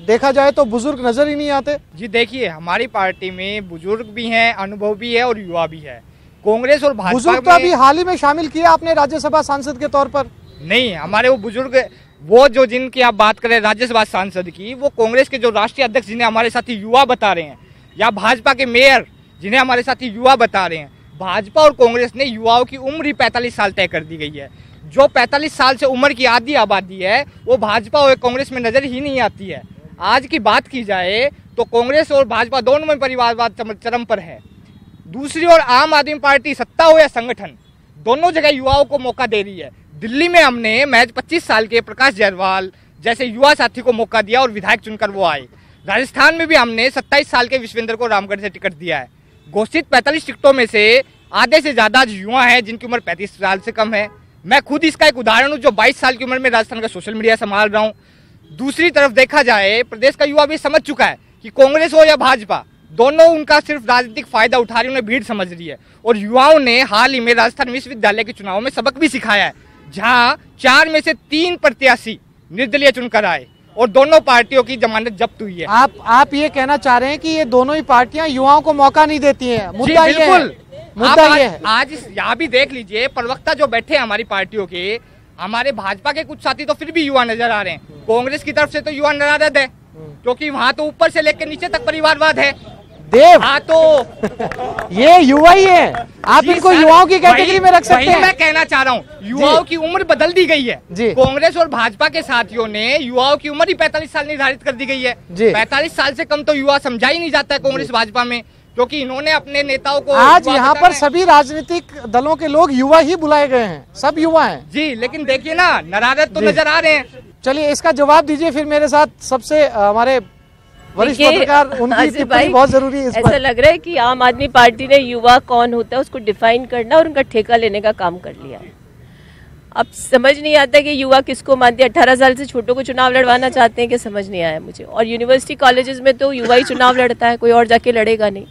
देखा जाए तो बुजुर्ग नजर ही नहीं आते। जी देखिए, हमारी पार्टी में बुजुर्ग भी हैं, अनुभव भी है और युवा भी है। कांग्रेस और भाजपा बुजुर्ग तो अभी हाल ही में शामिल किया आपने राज्यसभा सांसद के तौर पर। नहीं, हमारे वो बुजुर्ग, वो जो जिनकी आप बात करें राज्यसभा सांसद की, वो कांग्रेस के जो राष्ट्रीय अध्यक्ष जिन्हें हमारे साथी युवा बता रहे हैं, या भाजपा के मेयर जिन्हें हमारे साथी युवा बता रहे हैं। भाजपा और कांग्रेस ने युवाओं की उम्र ही 45 साल तय कर दी गई है। जो 45 साल से उम्र की आधी आबादी है वो भाजपा और कांग्रेस में नजर ही नहीं आती है। आज की बात की जाए तो कांग्रेस और भाजपा दोनों में परिवारवाद चरम पर है। दूसरी ओर आम आदमी पार्टी, सत्ता हो या संगठन, दोनों जगह युवाओं को मौका दे रही है। दिल्ली में हमने महज 25 साल के प्रकाश जायसवाल जैसे युवा साथी को मौका दिया और विधायक चुनकर वो आए। राजस्थान में भी हमने 27 साल के विश्वेंद्र को रामगढ़ से टिकट दिया है। घोषित 45 टिकटों में से आधे से ज्यादा युवा हैं जिनकी उम्र 35 साल से कम है। मैं खुद इसका एक उदाहरण हूँ जो 22 साल की उम्र में राजस्थान का सोशल मीडिया संभाल रहा हूँ। दूसरी तरफ देखा जाए, प्रदेश का युवा भी समझ चुका है कि कांग्रेस हो या भाजपा, दोनों उनका सिर्फ राजनीतिक फायदा उठा रही, उन्हें भीड़ समझ रही है। और युवाओं ने हाल ही में राजस्थान विश्वविद्यालय के चुनाव में सबक भी सिखाया है, जहां 4 में से 3 प्रत्याशी निर्दलीय चुनकर आए और दोनों पार्टियों की जमानत जब्त हुई है। आप ये कहना चाह रहे हैं कि ये दोनों ही पार्टियां युवाओं को मौका नहीं देती हैं? मुद्दा ये है। मुद्दा ये है। आज यहाँ भी देख लीजिए, प्रवक्ता जो बैठे हैं हमारी पार्टियों के, हमारे भाजपा के कुछ साथी तो फिर भी युवा नजर आ रहे हैं। कांग्रेस की तरफ से तो युवा नाराज है क्योंकि वहाँ तो ऊपर से लेकर नीचे तक परिवारवाद है। देव, हाँ तो ये युवा ही है, आप इनको युवाओं की कैटेगरी में रख सकते हैं। मैं कहना चाह रहा हूँ, युवाओं की उम्र बदल दी गई है। कांग्रेस और भाजपा के साथियों ने युवाओं की उम्र ही 45 साल निर्धारित कर दी गई है। 45 साल से कम तो युवा समझा ही नहीं जाता है कांग्रेस भाजपा में, क्योंकि इन्होंने अपने नेताओं को, आज यहाँ पर सभी राजनीतिक दलों के लोग युवा ही बुलाए गए हैं, सब युवा हैं जी। लेकिन देखिए ना, नाराज तो नजर आ रहे हैं। चलिए इसका जवाब दीजिए फिर मेरे साथ सबसे हमारे वरिष्ठ पत्रकार, उनकी टिप्पणी बहुत जरूरी है। ऐसा लग रहा है कि आम आदमी पार्टी ने युवा कौन होता है उसको डिफाइन करना और उनका ठेका लेने का काम कर लिया है। अब समझ नहीं आता कि युवा किसको मानते हैं। 18 साल से छोटों को चुनाव लड़वाना चाहते हैं कि समझ नहीं आया मुझे। और यूनिवर्सिटी कॉलेजेस में तो युवा ही चुनाव लड़ता है, कोई और जाके लड़ेगा नहीं।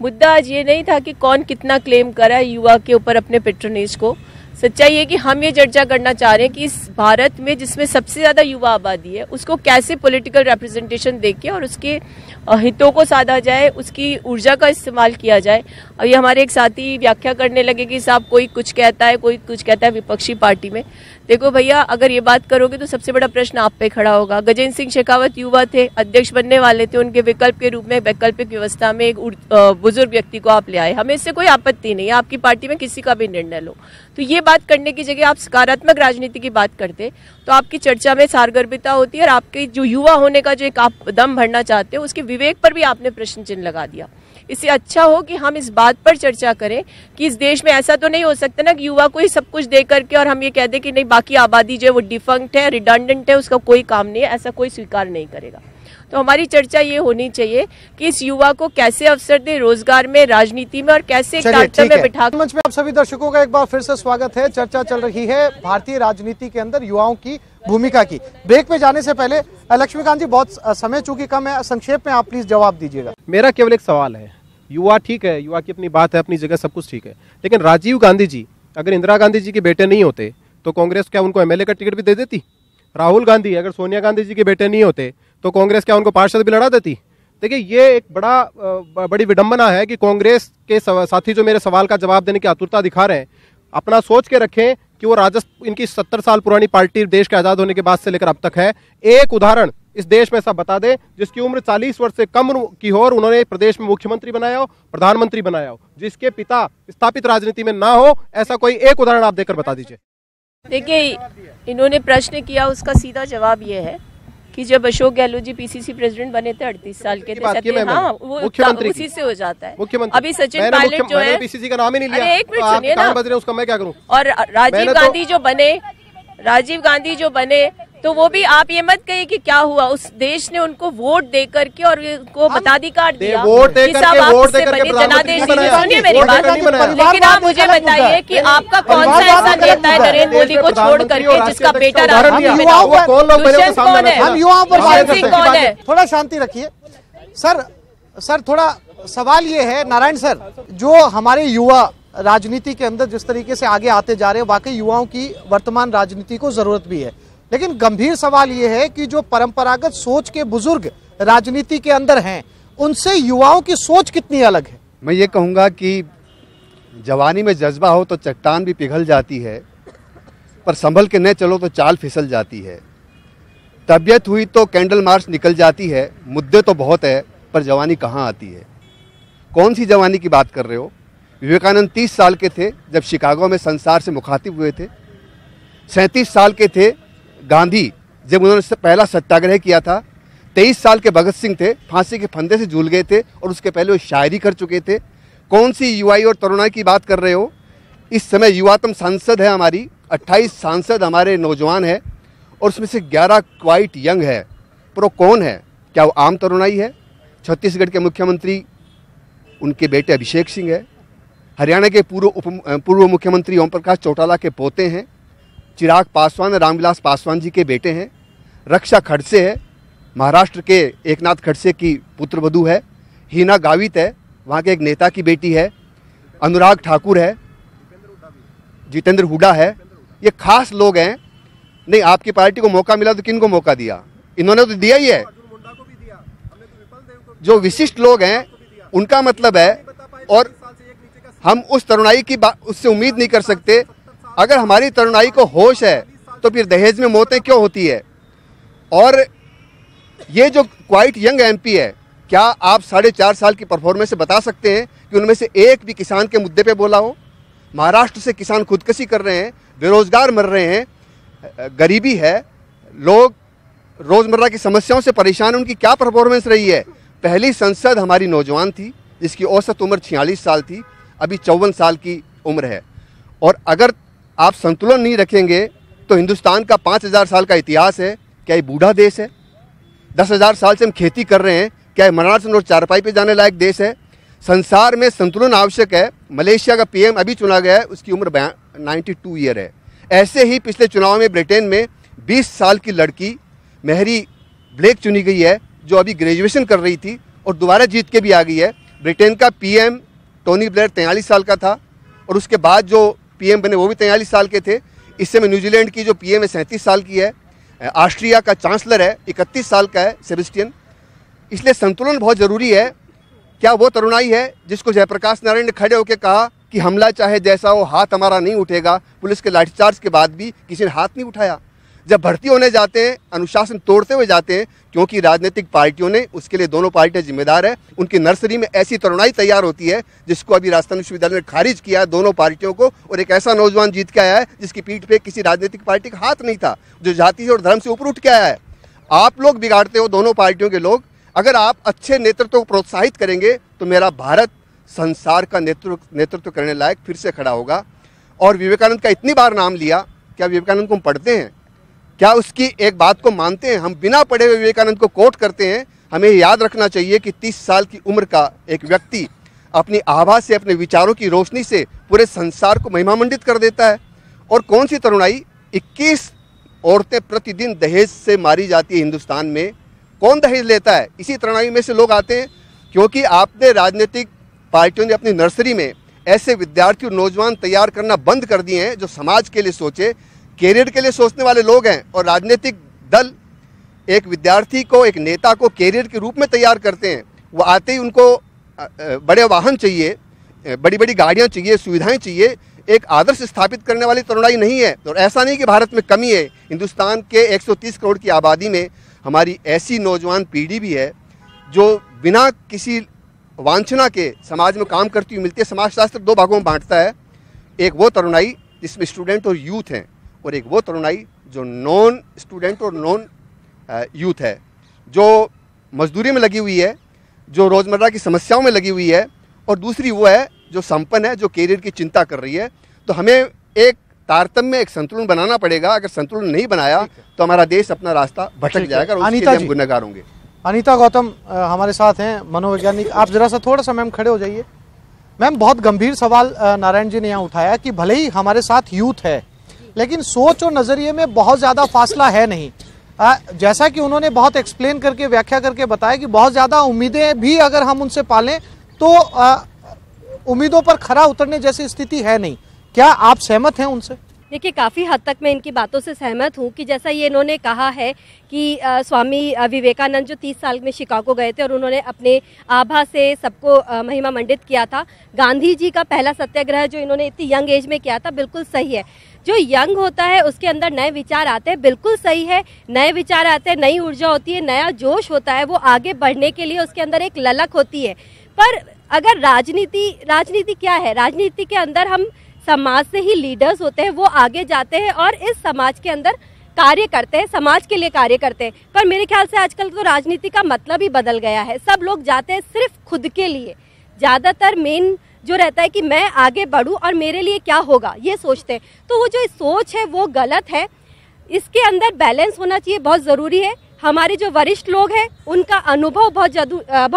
मुद्दा आज ये नहीं था कि कौन कितना क्लेम करा युवा के ऊपर अपने पेट्रोनेज को। सच्चाई है कि हम ये चर्चा करना चाह रहे हैं कि इस भारत में जिसमें सबसे ज्यादा युवा आबादी है उसको कैसे पॉलिटिकल रिप्रेजेंटेशन देके और उसके हितों को साधा जाए, उसकी ऊर्जा का इस्तेमाल किया जाए। अब ये हमारे एक साथी व्याख्या करने लगे कि साहब कोई कुछ कहता है, कोई कुछ कहता है विपक्षी पार्टी में। देखो भैया, अगर ये बात करोगे तो सबसे बड़ा प्रश्न आप पे खड़ा होगा। गजेंद्र सिंह शेखावत युवा थे, अध्यक्ष बनने वाले थे, उनके विकल्प के रूप में वैकल्पिक व्यवस्था में एक बुजुर्ग व्यक्ति को आप ले आए। हमें इससे कोई आपत्ति नहीं है, आपकी पार्टी में किसी का भी निर्णय लो। तो ये बात करने की जगह आप सकारात्मक राजनीति की बात करते तो आपकी चर्चा में सारगर्भिता होती है और आपके जो युवा होने का जो एक आप दम भरना चाहते हो उसके विवेक पर भी आपने प्रश्न चिन्ह लगा दिया। इससे अच्छा हो कि हम इस बात पर चर्चा करें कि इस देश में ऐसा तो नहीं हो सकता ना कि युवा को ही सब कुछ दे करके और हम ये कह दें कि नहीं बाकी आबादी जो है वो डिफंक्ट है, रिडंडेंट है, उसका कोई काम नहीं है। ऐसा कोई स्वीकार नहीं करेगा। तो हमारी चर्चा ये होनी चाहिए कि इस युवा को कैसे अवसर दे रोजगार में, राजनीति में और कैसे में बिठा। मंच में आप सभी दर्शकों का एक बार फिर से स्वागत है। चर्चा चल रही है भारतीय राजनीति के अंदर युवाओं की भूमिका की। ब्रेक में जाने से पहले लक्ष्मीकांत जी, बहुत समय चूंकि कम है, संक्षेप में आप प्लीज जवाब दीजिएगा। मेरा केवल एक सवाल है, युवा ठीक है, युवा की अपनी बात है, अपनी जगह सब कुछ ठीक है, लेकिन राजीव गांधी जी अगर इंदिरा गांधी जी के बेटे नहीं होते तो कांग्रेस क्या उनको एमएलए का टिकट भी दे देती? राहुल गांधी अगर सोनिया गांधी जी के बेटे नहीं होते तो कांग्रेस क्या उनको पार्षद भी लड़ा देती? देखिए, ये एक बड़ी विडंबना है कि कांग्रेस के साथी जो मेरे सवाल का जवाब देने की आतुरता दिखा रहे हैं, अपना सोच के रखें कि वो इनकी 70 साल पुरानी पार्टी देश के आजाद होने के बाद से लेकर अब तक है। एक उदाहरण इस देश में सब बता दें जिसकी उम्र 40 वर्ष से कम की हो और उन्होंने प्रदेश में मुख्यमंत्री बनाया हो, प्रधानमंत्री बनाया हो, जिसके पिता स्थापित राजनीति में ना हो, ऐसा कोई एक उदाहरण आप देकर बता दीजिए। देखिए, इन्होंने प्रश्न किया, उसका सीधा जवाब ये है कि जब अशोक गहलोत जी पीसीसी प्रेसिडेंट बने थे 38 साल के थे, हाँ, वो उसी से हो जाता है। अभी सचिन पायलट जो है, पीसीसी का नाम ही नहीं लिया। एक मिनट सुनिए ना, उसका मैं क्या करूं? और राजीव गांधी जो बने तो वो भी आप ये मत कहिए कि क्या हुआ, उस देश ने उनको वोट दे करके और उनको मताधिकार दिया। वोट दे करके जनादेश सुनिए मेरी बात, लेकिन आप मुझे बताइए कि आपका कौन सा ऐसा नेता है नरेंद्र मोदी को छोड़ करके जिसका बेटा राजनीति में कौन है? थोड़ा शांति रखिए सर, थोड़ा सवाल ये है नारायण सर, जो हमारे युवा राजनीति के अंदर जिस तरीके से आगे आते जा रहे हैं, वाकई युवाओं की वर्तमान राजनीति को जरूरत भी है, लेकिन गंभीर सवाल ये है कि जो परंपरागत सोच के बुजुर्ग राजनीति के अंदर हैं, उनसे युवाओं की सोच कितनी अलग है? मैं ये कहूँगा कि जवानी में जज्बा हो तो चट्टान भी पिघल जाती है, पर संभल के न चलो तो चाल फिसल जाती है। तबीयत हुई तो कैंडल मार्च निकल जाती है। मुद्दे तो बहुत है पर जवानी कहाँ आती है? कौन सी जवानी की बात कर रहे हो? विवेकानंद 30 साल के थे जब शिकागो में संसार से मुखातिब हुए थे। 37 साल के थे गांधी जब उन्होंने पहला सत्याग्रह किया था। 23 साल के भगत सिंह थे, फांसी के फंदे से झूल गए थे और उसके पहले वो शायरी कर चुके थे। कौन सी युवाई और तरुणाई की बात कर रहे हो? इस समय युवातम सांसद है हमारी, 28 सांसद हमारे नौजवान है और उसमें से 11 क्वाइट यंग है। पर वो कौन है? क्या वो आम तरुणाई है? छत्तीसगढ़ के मुख्यमंत्री उनके बेटे अभिषेक सिंह है। हरियाणा के पूर्व मुख्यमंत्री ओम प्रकाश चौटाला के पोते हैं। चिराग पासवान रामविलास पासवान जी के बेटे हैं। रक्षा खड़से है, महाराष्ट्र के एकनाथ खड़से की पुत्रवधू है। हीना गावित है, वहाँ के एक नेता की बेटी है। अनुराग ठाकुर है, जितेंद्र हुड्डा है। ये खास लोग हैं। नहीं, आपकी पार्टी को मौका मिला तो किन को मौका दिया? इन्होंने तो दिया ही है। जो विशिष्ट लोग हैं उनका मतलब है, और हम उस तरुणाई की उससे उम्मीद नहीं कर सकते। अगर हमारी तरुणाई को होश है तो फिर दहेज में मौतें क्यों होती है? और ये जो क्वाइट यंग एमपी है, क्या आप 4.5 साल की परफॉर्मेंस से बता सकते हैं कि उनमें से एक भी किसान के मुद्दे पे बोला हो? महाराष्ट्र से किसान खुदकुशी कर रहे हैं, बेरोजगार मर रहे हैं, गरीबी है, लोग रोजमर्रा की समस्याओं से परेशान हैं। उनकी क्या परफॉर्मेंस रही है? पहली संसद हमारी नौजवान थी जिसकी औसत उम्र 46 साल थी, अभी 54 साल की उम्र है। और अगर आप संतुलन नहीं रखेंगे तो हिंदुस्तान का 5000 साल का इतिहास है, क्या ये बूढ़ा देश है? 10,000 साल से हम खेती कर रहे हैं, क्या ये मरणासन और चारपाई पे जाने लायक देश है? संसार में संतुलन आवश्यक है। मलेशिया का पीएम अभी चुना गया है, उसकी उम्र 92 ईयर है। ऐसे ही पिछले चुनाव में ब्रिटेन में 20 साल की लड़की मैरी ब्लेक चुनी गई है, जो अभी ग्रेजुएशन कर रही थी और दोबारा जीत के भी आ गई है। ब्रिटेन का पीएम टोनी ब्लेयर 43 साल का था और उसके बाद जो पीएम बने वो भी 43 साल के थे। इस समय न्यूजीलैंड की जो पीएम है 37 साल की है। ऑस्ट्रिया का चांसलर है 31 साल का है सेबेस्टियन। इसलिए संतुलन बहुत ज़रूरी है। क्या वो तरुणाई है जिसको जयप्रकाश नारायण ने खड़े होकर कहा कि हमला चाहे जैसा हो हाथ हमारा नहीं उठेगा, पुलिस के लाठीचार्ज के बाद भी किसी ने हाथ नहीं उठाया। जब भर्ती होने जाते हैं अनुशासन तोड़ते हुए जाते हैं, क्योंकि राजनीतिक पार्टियों ने उसके लिए दोनों पार्टियां जिम्मेदार है। उनकी नर्सरी में ऐसी तरुणाई तैयार होती है जिसको अभी राजस्थान विश्वविद्यालय ने खारिज किया दोनों पार्टियों को, और एक ऐसा नौजवान जीत के आया है जिसकी पीठ पे किसी राजनीतिक पार्टी का हाथ नहीं था, जो जाति से और धर्म से ऊपर उठ के आया है। आप लोग बिगाड़ते हो दोनों पार्टियों के लोग। अगर आप अच्छे नेतृत्व को प्रोत्साहित करेंगे तो मेरा भारत संसार का नेतृत्व करने लायक फिर से खड़ा होगा। और विवेकानंद का इतनी बार नाम लिया, क्या विवेकानंद को हम पढ़ते हैं? क्या उसकी एक बात को मानते हैं? हम बिना पढ़े हुए विवेकानंद को कोट करते हैं। हमें याद रखना चाहिए कि 30 साल की उम्र का एक व्यक्ति अपनी आभा से, अपने विचारों की रोशनी से पूरे संसार को महिमामंडित कर देता है। और कौन सी तरुणाई? 21 औरतें प्रतिदिन दहेज से मारी जाती है हिंदुस्तान में। कौन दहेज लेता है? इसी तरुणाई में से लोग आते हैं। क्योंकि आपने राजनीतिक पार्टियों ने अपनी नर्सरी में ऐसे विद्यार्थी और नौजवान तैयार करना बंद कर दिए हैं जो समाज के लिए सोचे, कैरियर के लिए सोचने वाले लोग हैं। और राजनीतिक दल एक विद्यार्थी को, एक नेता को कैरियर के रूप में तैयार करते हैं। वो आते ही उनको बड़े वाहन चाहिए, बड़ी बड़ी गाड़ियां चाहिए, सुविधाएं चाहिए। एक आदर्श स्थापित करने वाली तरुणाई नहीं है। और ऐसा नहीं कि भारत में कमी है। हिंदुस्तान के 130 करोड़ की आबादी में हमारी ऐसी नौजवान पीढ़ी भी है जो बिना किसी वांछना के समाज में काम करती हुई मिलती है। समाजशास्त्र 2 भागों में बांटता है। एक वो तरुणाई जिसमें स्टूडेंट और यूथ हैं, और एक वो तरुणाई जो नॉन स्टूडेंट और नॉन यूथ है, जो मजदूरी में लगी हुई है, जो रोज़मर्रा की समस्याओं में लगी हुई है, और दूसरी वो है जो संपन्न है, जो कैरियर की चिंता कर रही है। तो हमें एक तारतम्य, एक संतुलन बनाना पड़ेगा। अगर संतुलन नहीं बनाया तो हमारा देश अपना रास्ता भटक जाएगा और उसके लिए हम गुनहगार होंगे। अनीता गौतम हमारे साथ हैं, मनोवैज्ञानिक। आप जरा सा थोड़ा सा मैम खड़े हो जाइए। मैम, बहुत गंभीर सवाल नारायण जी ने यहाँ उठाया कि भले ही हमारे साथ यूथ है, लेकिन सोच और नजरिए में बहुत ज्यादा फासला है नहीं। जैसा कि उन्होंने बहुत एक्सप्लेन करके, व्याख्या करके बताया कि बहुत ज्यादा उम्मीदें भी अगर हम उनसे पालें तो उम्मीदों पर खरा उतरने जैसी स्थिति है नहीं। क्या आप सहमत हैं उनसे? देखिए, काफ़ी हद तक मैं इनकी बातों से सहमत हूँ कि जैसा ये इन्होंने कहा है कि स्वामी विवेकानंद जो 30 साल में शिकागो गए थे और उन्होंने अपने आभा से सबको महिमा मंडित किया था। गांधी जी का पहला सत्याग्रह जो इन्होंने इतनी यंग एज में किया था, बिल्कुल सही है। जो यंग होता है उसके अंदर नए विचार आते हैं, बिल्कुल सही है। नए विचार आते हैं, नई ऊर्जा होती है, नया जोश होता है, वो आगे बढ़ने के लिए उसके अंदर एक ललक होती है। पर अगर राजनीति क्या है? राजनीति के अंदर हम समाज से ही लीडर्स होते हैं, वो आगे जाते हैं और इस समाज के अंदर कार्य करते हैं, समाज के लिए कार्य करते हैं। पर मेरे ख्याल से आजकल तो राजनीति का मतलब ही बदल गया है। सब लोग जाते हैं सिर्फ खुद के लिए। ज़्यादातर मेन जो रहता है कि मैं आगे बढ़ूं और मेरे लिए क्या होगा, ये सोचते हैं। तो वो जो सोच है वो गलत है। इसके अंदर बैलेंस होना चाहिए, बहुत ज़रूरी है। हमारे जो वरिष्ठ लोग हैं उनका अनुभव बहुत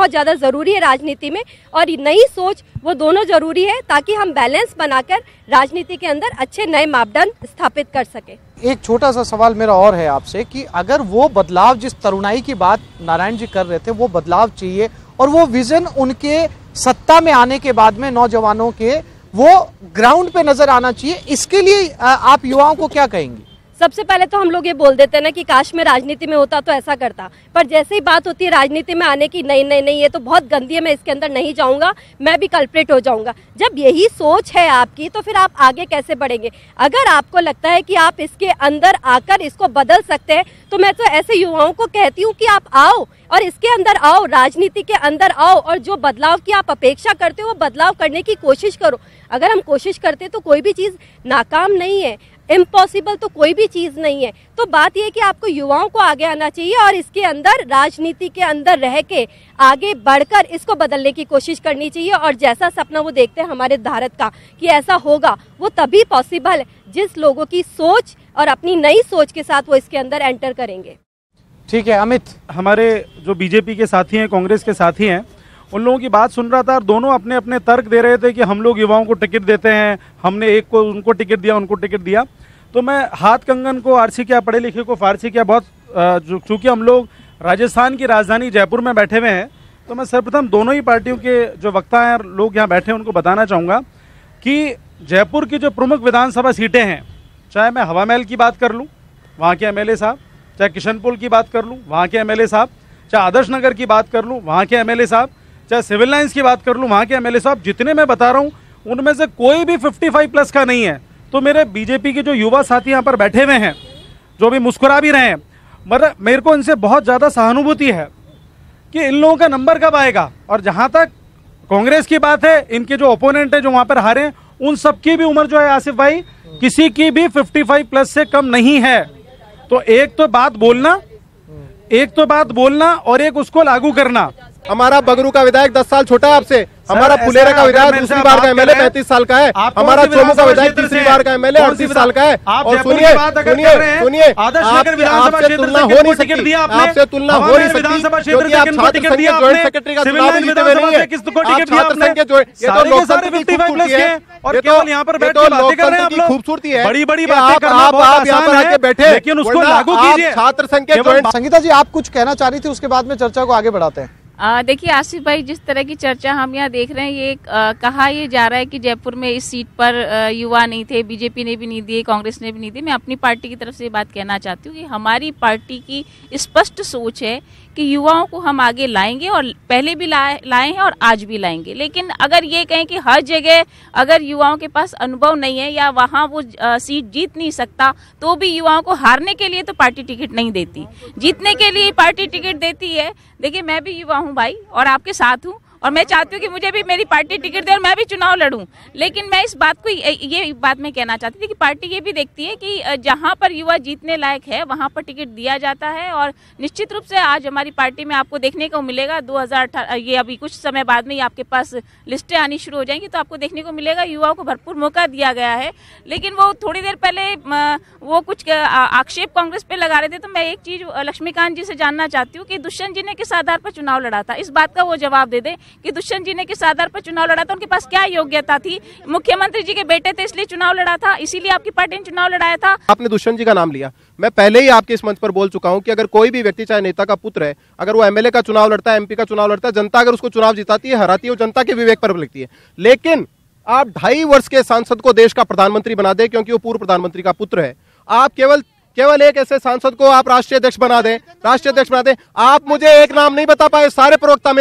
ज़्यादा ज़रूरी है राजनीति में, और नई सोच, वो दोनों ज़रूरी है ताकि हम बैलेंस बनाकर राजनीति के अंदर अच्छे नए मापदंड स्थापित कर सके। एक छोटा सा सवाल मेरा और है आपसे कि अगर वो बदलाव, जिस तरुणाई की बात नारायण जी कर रहे थे, वो बदलाव चाहिए और वो विजन उनके सत्ता में आने के बाद में नौजवानों के वो ग्राउंड पे नजर आना चाहिए, इसके लिए आप युवाओं को क्या कहेंगी? सबसे पहले तो हम लोग ये बोल देते हैं ना कि काश मैं राजनीति में होता तो ऐसा करता, पर जैसे ही बात होती है राजनीति में आने की, नहीं ये तो बहुत गंदी है, मैं इसके अंदर नहीं जाऊंगा, मैं भी कल्प्रेट हो जाऊंगा। जब यही सोच है आपकी तो फिर आप आगे कैसे बढ़ेंगे? अगर आपको लगता है कि आप इसके अंदर आकर इसको बदल सकते हैं, तो मैं तो ऐसे युवाओं को कहती हूँ कि आप आओ और इसके अंदर आओ, राजनीति के अंदर आओ, और जो बदलाव की आप अपेक्षा करते हो वो बदलाव करने की कोशिश करो। अगर हम कोशिश करते तो कोई भी चीज़ नाकाम नहीं है, इम्पॉसिबल तो कोई भी चीज़ नहीं है। तो बात यह है कि आपको युवाओं को आगे आना चाहिए और इसके अंदर, राजनीति के अंदर रह के आगे बढ़कर इसको बदलने की कोशिश करनी चाहिए। और जैसा सपना वो देखते हैं हमारे भारत का कि ऐसा होगा, वो तभी पॉसिबल है जिस लोगों की सोच और अपनी नई सोच के साथ वो इसके अंदर एंटर करेंगे। ठीक है अमित, हमारे जो बीजेपी के साथी हैं, कांग्रेस के साथी हैं, उन लोगों की बात सुन रहा था और दोनों अपने अपने तर्क दे रहे थे कि हम लोग युवाओं को टिकट देते हैं, हमने एक को उनको टिकट दिया, उनको टिकट दिया। तो मैं हाथ कंगन को आरसी क्या, पढ़े लिखे को फारसी क्या, बहुत चूंकि हम लोग राजस्थान की राजधानी जयपुर में बैठे हुए हैं, तो मैं सर्वप्रथम दोनों ही पार्टियों के जो वक्ता हैं और लोग यहाँ बैठे हैं उनको बताना चाहूँगा कि जयपुर की जो प्रमुख विधानसभा सीटें हैं, चाहे मैं हवा महल की बात कर लूँ, वहाँ के एमएलए साहब, चाहे किशनपुर की बात कर लूँ, वहाँ के एमएलए साहब, चाहे आदर्श नगर की बात कर लूँ, वहाँ के एमएलए साहब, चाहे सिविल लाइंस की बात कर लूँ, वहाँ के एमएलए साहब, जितने मैं बता रहा हूँ उनमें से कोई भी 55 प्लस का नहीं है। तो मेरे बीजेपी के जो युवा साथी यहाँ पर बैठे हुए हैं, जो भी मुस्कुरा भी रहे हैं, मतलब मेरे को इनसे बहुत ज़्यादा सहानुभूति है कि इन लोगों का नंबर कब आएगा। और जहाँ तक कांग्रेस की बात है, इनके जो ओपोनेंट है जो वहाँ पर हारे हैं, उन सबकी भी उम्र जो है आसिफ भाई, किसी की भी 55 प्लस से कम नहीं है। तो एक तो बात बोलना और एक उसको लागू करना। हमारा बगरू का विधायक 10 साल छोटा है आपसे, हमारा पुलेरा का विधायक दूसरी बार का एमएलए 35 साल का है, हमारा चोमू का विधायक तीसरी बार का एमएलए 38 साल का है। और सुनिए आपसे तुलना हो नहीं सकती, आपसे तुलना हो नहीं सकती, क्योंकि आप छात्र संघ के जॉइंट सेक्रेटरी का चुनाव भी जीते हुए नहीं है। आप छात्र संघ के ये तो लोकतंत्र की खूबसूरती है, और केवल यहाँ पर बैठ के बातें कर रहे हैं आप लोग। खूबसूरती है बड़ी बातें करना, आप यहाँ पर आके बैठे, लेकिन उसको लागू कीजिए। छात्र संघ के जॉइंट। संगीता जी, आप कुछ कहना चाह रही थी, उसके बाद में चर्चा को आगे बढ़ाते हैं। देखिए आसिफ भाई, जिस तरह की चर्चा हम यहाँ देख रहे हैं, ये कहा ये जा रहा है कि जयपुर में इस सीट पर युवा नहीं थे, बीजेपी ने भी नहीं दिए, कांग्रेस ने भी नहीं दिए। मैं अपनी पार्टी की तरफ से ये बात कहना चाहती हूँ कि हमारी पार्टी की स्पष्ट सोच है कि युवाओं को हम आगे लाएंगे, और पहले भी लाए हैं और आज भी लाएंगे। लेकिन अगर ये कहें कि हर जगह अगर युवाओं के पास अनुभव नहीं है या वहाँ वो सीट जीत नहीं सकता, तो भी युवाओं को हारने के लिए तो पार्टी टिकट नहीं देती, जीतने के लिए पार्टी टिकट देती है। देखिए, मैं भी युवा हूँ भाई, और आपके साथ हूँ, और मैं चाहती हूँ कि मुझे भी मेरी पार्टी टिकट दे और मैं भी चुनाव लड़ूं। लेकिन मैं इस बात को, ये बात मैं कहना चाहती थी कि पार्टी ये भी देखती है कि जहां पर युवा जीतने लायक है वहां पर टिकट दिया जाता है। और निश्चित रूप से आज हमारी पार्टी में आपको देखने को मिलेगा 2018, ये अभी कुछ समय बाद में ही आपके पास लिस्टें आनी शुरू हो जाएंगी, तो आपको देखने को मिलेगा युवाओं को भरपूर मौका दिया गया है। लेकिन वो थोड़ी देर पहले वो कुछ आक्षेप कांग्रेस पे लगा रहे थे, तो मैं एक चीज लक्ष्मीकांत जी से जानना चाहती हूँ कि दुष्यंत जी ने किस आधार पर चुनाव लड़ा था, इस बात का वो जवाब दे दे कि दुष्यंत जी ने किस आधार पर चुनाव लड़ा था, उनके पास क्या योग्यता थी, मुख्यमंत्री जी के बेटे थे इसलिए चुनाव लड़ा था, इसीलिए आपकी पार्टी ने चुनाव लड़ाया था। आपने दुष्यंत जी का नाम लिया, मैं पहले ही आपके इस मंच पर बोल चुका हूं कि अगर कोई भी व्यक्ति, चाहे नेता का पुत्र है, अगर वो एमएलए का चुनाव लड़ता है, एमपी का चुनाव लड़ता है, जनता अगर उसको चुनाव जिताती है, हराती है, वो जनता के विवेक पर लिखती है। लेकिन आप 2.5 वर्ष के सांसद को देश का प्रधानमंत्री बना दे, क्योंकि वो पूर्व प्रधानमंत्री का पुत्र है। आप केवल एक ऐसे सांसद को आप राष्ट्रीय अध्यक्ष बना दें। आप मुझे एक नाम नहीं बता पाए, सारे प्रवक्ता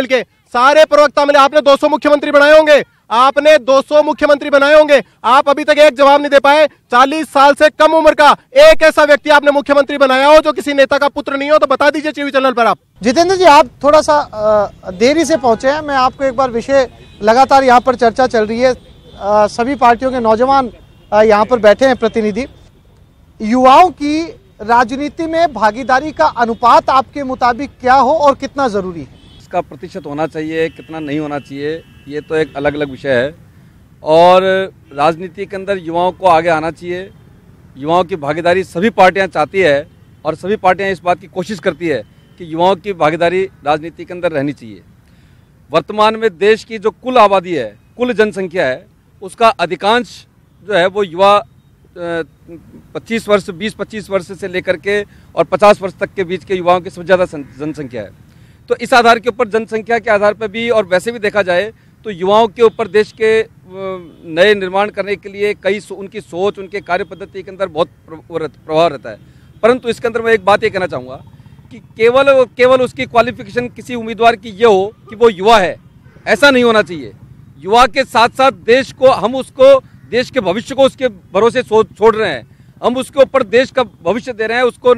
मिले, आपने 200 मुख्यमंत्री बनाए होंगे, आप अभी तक एक जवाब नहीं दे पाए। 40 साल से कम उम्र का एक ऐसा व्यक्ति आपने मुख्यमंत्री बनाया हो जो किसी नेता का पुत्र नहीं हो, तो बता दीजिए टीवी चैनल पर। आप जितेंद्र जी, आप थोड़ा सा देरी से पहुंचे हैं, मैं आपको एक बार विषय, लगातार यहाँ पर चर्चा चल रही है, सभी पार्टियों के नौजवान यहाँ पर बैठे हैं प्रतिनिधि। युवाओं की राजनीति में भागीदारी का अनुपात आपके मुताबिक क्या हो और कितना जरूरी है? इसका प्रतिशत होना चाहिए, कितना नहीं होना चाहिए, ये तो एक अलग अलग विषय है। और राजनीति के अंदर युवाओं को आगे आना चाहिए। युवाओं की भागीदारी सभी पार्टियां चाहती है, और सभी पार्टियां इस बात की कोशिश करती है कि युवाओं की भागीदारी राजनीति के अंदर रहनी चाहिए। वर्तमान में देश की जो कुल आबादी है, कुल जनसंख्या है, उसका अधिकांश जो है वो युवा 20-25 वर्ष से लेकर के और 50 वर्ष तक के बीच के युवाओं की सबसे ज़्यादा जनसंख्या है। तो इस आधार के ऊपर, जनसंख्या के आधार पर भी और वैसे भी देखा जाए तो युवाओं के ऊपर देश के नए निर्माण करने के लिए उनकी सोच, उनके कार्य पद्धति के अंदर बहुत प्रभाव रहता है। परंतु इसके अंदर मैं एक बात ये कहना चाहूँगा कि केवल उसकी क्वालिफिकेशन किसी उम्मीदवार की ये हो कि वो युवा है, ऐसा नहीं होना चाहिए। युवा के साथ साथ देश को, हम उसको, देश के भविष्य को उसके भरोसे छोड़ रहे हैं, हम उसके ऊपर देश का भविष्य दे रहे हैं। उसको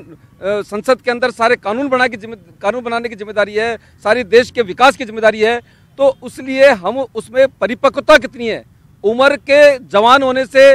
संसद के अंदर सारे कानून बनाने की जिम्मेदारी है, सारी देश के विकास की जिम्मेदारी है। तो इसलिए हम उसमें परिपक्वता कितनी है, उम्र के जवान होने से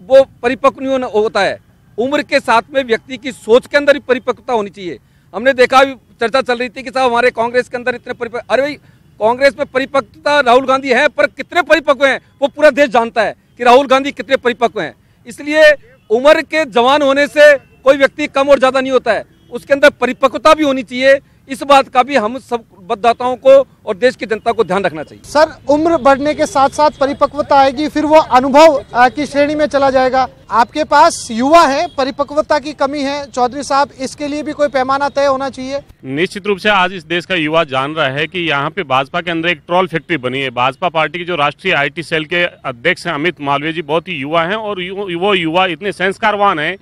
वो परिपक्व नहीं होता है, उम्र के साथ में व्यक्ति की सोच के अंदर ही परिपक्वता होनी चाहिए। हमने देखा, चर्चा चल रही थी कि साहब हमारे कांग्रेस के अंदर इतने परिपक्व, अरे भाई कांग्रेस में परिपक्वता राहुल गांधी है, पर कितने परिपक्व हैं वो पूरा देश जानता है कि राहुल गांधी कितने परिपक्व हैं। इसलिए उम्र के जवान होने से कोई व्यक्ति कम और ज्यादा नहीं होता है, उसके अंदर परिपक्वता भी होनी चाहिए। इस बात का भी हम सब मतदाताओं को और देश की जनता को ध्यान रखना चाहिए। सर, उम्र बढ़ने के साथ साथ परिपक्वता आएगी, फिर वो अनुभव की श्रेणी में चला जाएगा। आपके पास युवा है, परिपक्वता की कमी है चौधरी साहब, इसके लिए भी कोई पैमाना तय होना चाहिए। निश्चित रूप से आज इस देश का युवा जान रहा है कि यहाँ पे भाजपा के अंदर एक ट्रोल फैक्ट्री बनी है। भाजपा पार्टी के जो राष्ट्रीय IT सेल के अध्यक्ष हैं अमित मालवीय जी बहुत ही युवा हैं और वो युवा इतने संस्कारवान हैं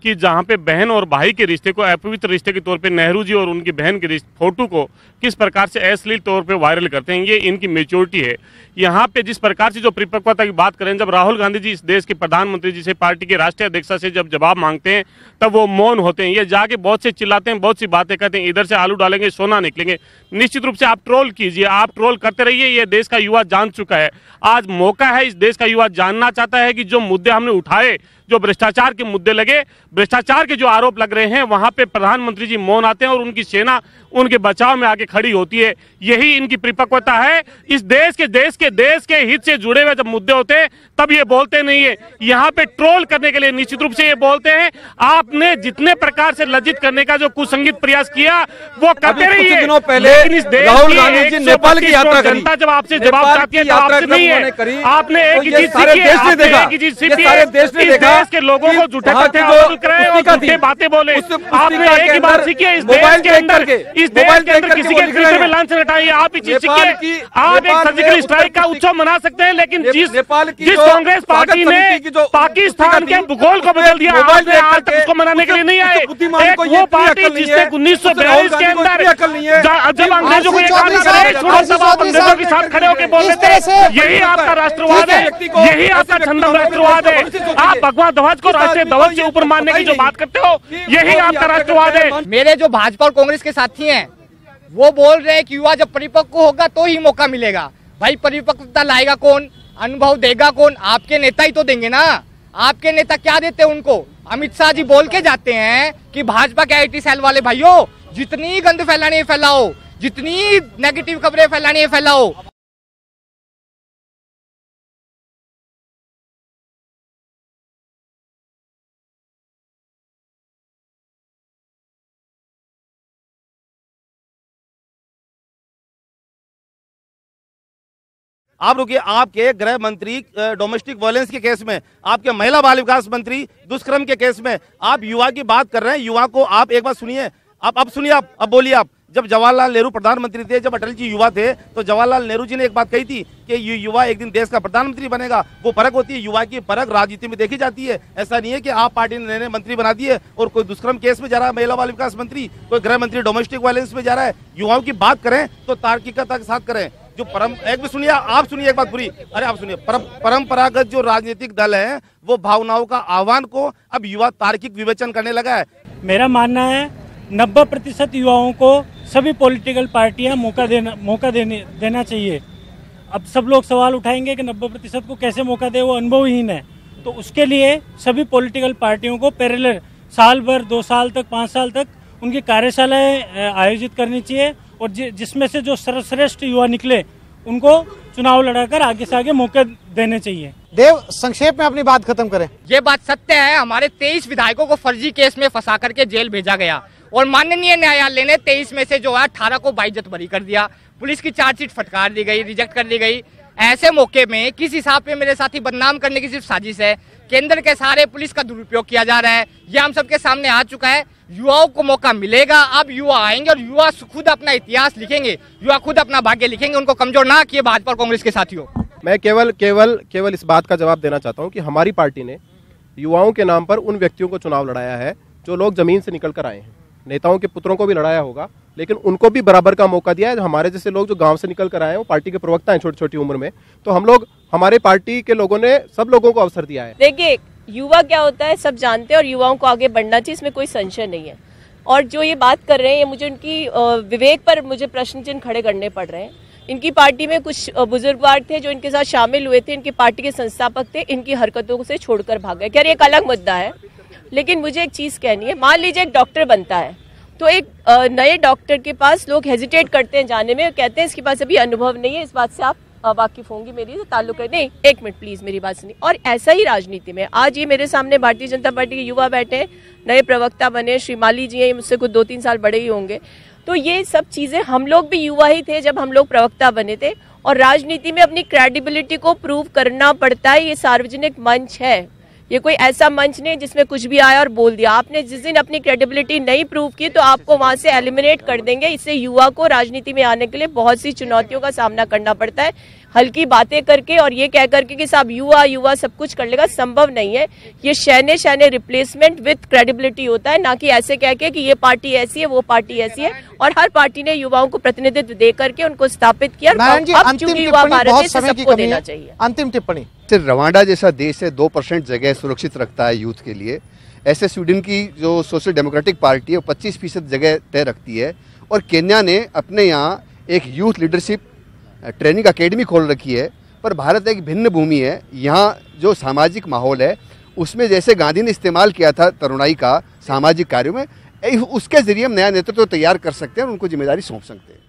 कि जहाँ पे बहन और भाई के रिश्ते को अपवित्र रिश्ते के तौर पे नेहरू जी और उनकी बहन के फोटो को किस प्रकार से अश्लील तौर पे वायरल करते हैं, ये इनकी मेच्योरिटी है। यहाँ पे जिस प्रकार से जो परिपक्वता की बात करें, जब राहुल गांधी जी इस देश के प्रधानमंत्री जी से, पार्टी के राष्ट्रीय अध्यक्ष से जब जवाब मांगते हैं तब वो मौन होते हैं। ये जाके बहुत से चिल्लाते हैं, बहुत सी बातें कहते हैं, इधर से आलू डालेंगे सोना निकलेंगे। निश्चित रूप से आप ट्रोल कीजिए, आप ट्रोल करते रहिए, ये देश का युवा जान चुका है। आज मौका है, इस देश का युवा जानना चाहता है कि जो मुद्दे हमने उठाए, जो भ्रष्टाचार के मुद्दे लगे, भ्रष्टाचार के जो आरोप लग रहे हैं, वहां पे प्रधानमंत्री जी मौन आते हैं और उनकी सेना उनके बचाव में आके खड़ी होती है। यही इनकी परिपक्वता है। इस देश के हित से जुड़े हुए जब मुद्दे होते हैं तब ये बोलते नहीं है। यहाँ पे ट्रोल करने के लिए निश्चित रूप से ये बोलते हैं। आपने जितने प्रकार से लज्जित करने का जो कुसंगित प्रयास किया वो करते रहिए। दिनों पहले राहुल गांधी जी नेपाल की यात्रा करी, जनता जब आपसे जवाब चाहती है तो आपसे नहीं है। आपने एक ही चीज सारे देश ने देखा, सारे देश ने देखा के लोगों को झूठे तथ्य और झूठे बातें बोले। आपने एक ही बात सीखी है, इस देश के अंदर किसी के गृह में लांछन हटाइए। आप ही चीज सीखिए। आप एक सर्जिकल स्ट्राइक का उत्सव मना सकते हैं, लेकिन जिस कांग्रेस पार्टी ने पाकिस्तान के भूगोल को बदल दिया, आपने आज तक उसको मनाने के लिए नहीं आए। एक वो पार्टी जिसने 1942 के अंदर जब अंग्रेजों को ये कहा तब आप अंग्रेजों के साथ खड़े होकर बोल रहे थे। यही आपका राष्ट्रवाद है, यही आपका छंदम राष्ट्रवाद है। आप भगवा ध्वज को राष्ट्रीय ध्वज से ऊपर मानने की जो बात करते हो, यही आपका राष्ट्रवाद है। मेरे जो भाजपा और कांग्रेस के साथी हैं वो बोल रहे हैं कि युवा जब परिपक्व होगा तो ही मौका मिलेगा। भाई परिपक्वता लाएगा कौन, अनुभव देगा कौन? आपके नेता ही तो देंगे ना। आपके नेता क्या देते हैं उनको? अमित शाह जी बोल के जाते हैं कि भाजपा के IT सेल वाले भाइयों, जितनी गंद फैलानी है फैलाओ, जितनी नेगेटिव खबरें फैलानी है फैलाओ। आप रुकिए, आपके गृह मंत्री डोमेस्टिक वायलेंस के केस में, आपके महिला बाल विकास मंत्री दुष्कर्म के केस में आप युवा की बात कर रहे हैं। युवा को आप एक बार सुनिए, अब सुनिए, अब बोलिए आप। जब जवाहरलाल नेहरू प्रधानमंत्री थे, जब अटल जी युवा थे, तो जवाहरलाल नेहरू जी ने एक बात कही थी कि युवा एक दिन देश का प्रधानमंत्री बनेगा। वो परख होती है, युवा की परख राजनीति में देखी जाती है। ऐसा नहीं है कि आप पार्टी ने नए मंत्री बना दिए और कोई दुष्कर्म केस में जा रहा है महिला बाल विकास मंत्री, कोई गृह मंत्री डोमेस्टिक वायलेंस में जा रहा है। युवाओं की बात करें तो तार्किकता के साथ करें। जो एक भी सुनिए, आप सुनिए एक बात पूरी, अरे आप सुनिए, परंपरागत जो राजनीतिक दल है वो भावनाओं का आह्वान को अब युवा तार्किक विवेचन करने लगा है। मेरा मानना है 90% युवाओं को सभी पॉलिटिकल पार्टियां मौका देना चाहिए। अब सब लोग सवाल उठाएंगे कि 90% को कैसे मौका दे, वो अनुभवहीन है। तो उसके लिए सभी पॉलिटिकल पार्टियों को पैरेलल साल भर, 2 साल तक, 5 साल तक उनकी कार्यशालाएं आयोजित करनी चाहिए और जिसमें से जो सर्वश्रेष्ठ युवा निकले उनको चुनाव लड़ाकर आगे से आगे मौके देने चाहिए। देव, संक्षेप में अपनी बात खत्म करें। ये बात सत्य है, हमारे 23 विधायकों को फर्जी केस में फंसा करके जेल भेजा गया और माननीय न्यायालय ने 23 में से जो है 18 को बाइज्जत बरी कर दिया। पुलिस की चार्जशीट फटकार दी गई, रिजेक्ट कर दी गई। ऐसे मौके में किस हिसाब पे मेरे साथी बदनाम करने की सिर्फ साजिश है। केंद्र के सारे पुलिस का दुरुपयोग किया जा रहा है, ये हम सबके सामने आ चुका है। युवाओं को मौका मिलेगा, अब युवा आएंगे और युवा खुद अपना इतिहास लिखेंगे, युवा खुद अपना भाग्य लिखेंगे। उनको कमजोर ना किए भाजपा और कांग्रेस के साथियों। मैं केवल इस बात का जवाब देना चाहता हूं कि हमारी पार्टी ने युवाओं के नाम पर उन व्यक्तियों को चुनाव लड़ाया है जो लोग जमीन से निकल कर आए हैं। नेताओं के पुत्रों को भी लड़ाया होगा, लेकिन उनको भी बराबर का मौका दिया है। हमारे जैसे लोग जो गांव से निकल कर आए हैं, वो पार्टी के प्रवक्ता हैं छोटी छोटी उम्र में, तो हम लोग, हमारे पार्टी के लोगों ने सब लोगों को अवसर दिया है। देखिए, युवा क्या होता है सब जानते हैं और युवाओं को आगे बढ़ना चाहिए, इसमें कोई संशय नहीं है। और जो ये बात कर रहे हैं, ये मुझे उनकी विवेक पर मुझे प्रश्न चिन्ह खड़े करने पड़ रहे हैं। इनकी पार्टी में कुछ बुजुर्गवार थे जो इनके साथ शामिल हुए थे, इनकी पार्टी के संस्थापक थे, इनकी हरकतों से छोड़कर भाग गए। खैर, ये एक अलग मुद्दा है, लेकिन मुझे एक चीज कहनी है। मान लीजिए एक डॉक्टर बनता है, तो एक नए डॉक्टर के पास लोग हेजिटेट करते हैं जाने में, कहते हैं इसके पास अभी अनुभव नहीं है, इस बात से आप वाकिफ होंगी मेरी ताल्लुक है। नहीं, एक मिनट प्लीज मेरी बात सुनिए। और ऐसा ही राजनीति में आज ये मेरे सामने भारतीय जनता पार्टी के युवा बैठे हैं, नए प्रवक्ता बने, श्री माली जी हैं, मुझसे कुछ 2-3 साल बड़े ही होंगे। तो ये सब चीजें हम लोग भी युवा ही थे जब हम लोग प्रवक्ता बने थे। और राजनीति में अपनी क्रेडिबिलिटी को प्रूव करना पड़ता है। ये सार्वजनिक मंच है, ये कोई ऐसा मंच नहीं जिसमें कुछ भी आया और बोल दिया। आपने जिस दिन अपनी क्रेडिबिलिटी नहीं प्रूव की तो आपको वहां से एलिमिनेट कर देंगे। इससे युवा को राजनीति में आने के लिए बहुत सी चुनौतियों का सामना करना पड़ता है। हल्की बातें करके और ये कह करके कि साहब युवा सब कुछ कर लेगा, संभव नहीं है। ये शहने रिप्लेसमेंट विद क्रेडिबिलिटी होता है, ना कि ऐसे कह के कि ये पार्टी ऐसी है, वो पार्टी ऐसी है। और हर पार्टी ने युवाओं को प्रतिनिधित्व दे करके उनको स्थापित किया। अब चूंकि युवा भारत है, सबको देना चाहिए। अंतिम टिप्पणी। रवांडा जैसा देश है 2% जगह सुरक्षित रखता है यूथ के लिए, ऐसे स्वीडन की जो सोशल डेमोक्रेटिक पार्टी है वो 25% जगह तय रखती है। और केन्या ने अपने यहाँ एक यूथ लीडरशिप ट्रेनिंग अकेडमी खोल रखी है। पर भारत एक भिन्न भूमि है, यहाँ जो सामाजिक माहौल है उसमें जैसे गांधी ने इस्तेमाल किया था तरुणाई का सामाजिक कार्यों में, उसके जरिए हम नया नेतृत्व तैयार कर सकते हैं और उनको जिम्मेदारी सौंप सकते हैं।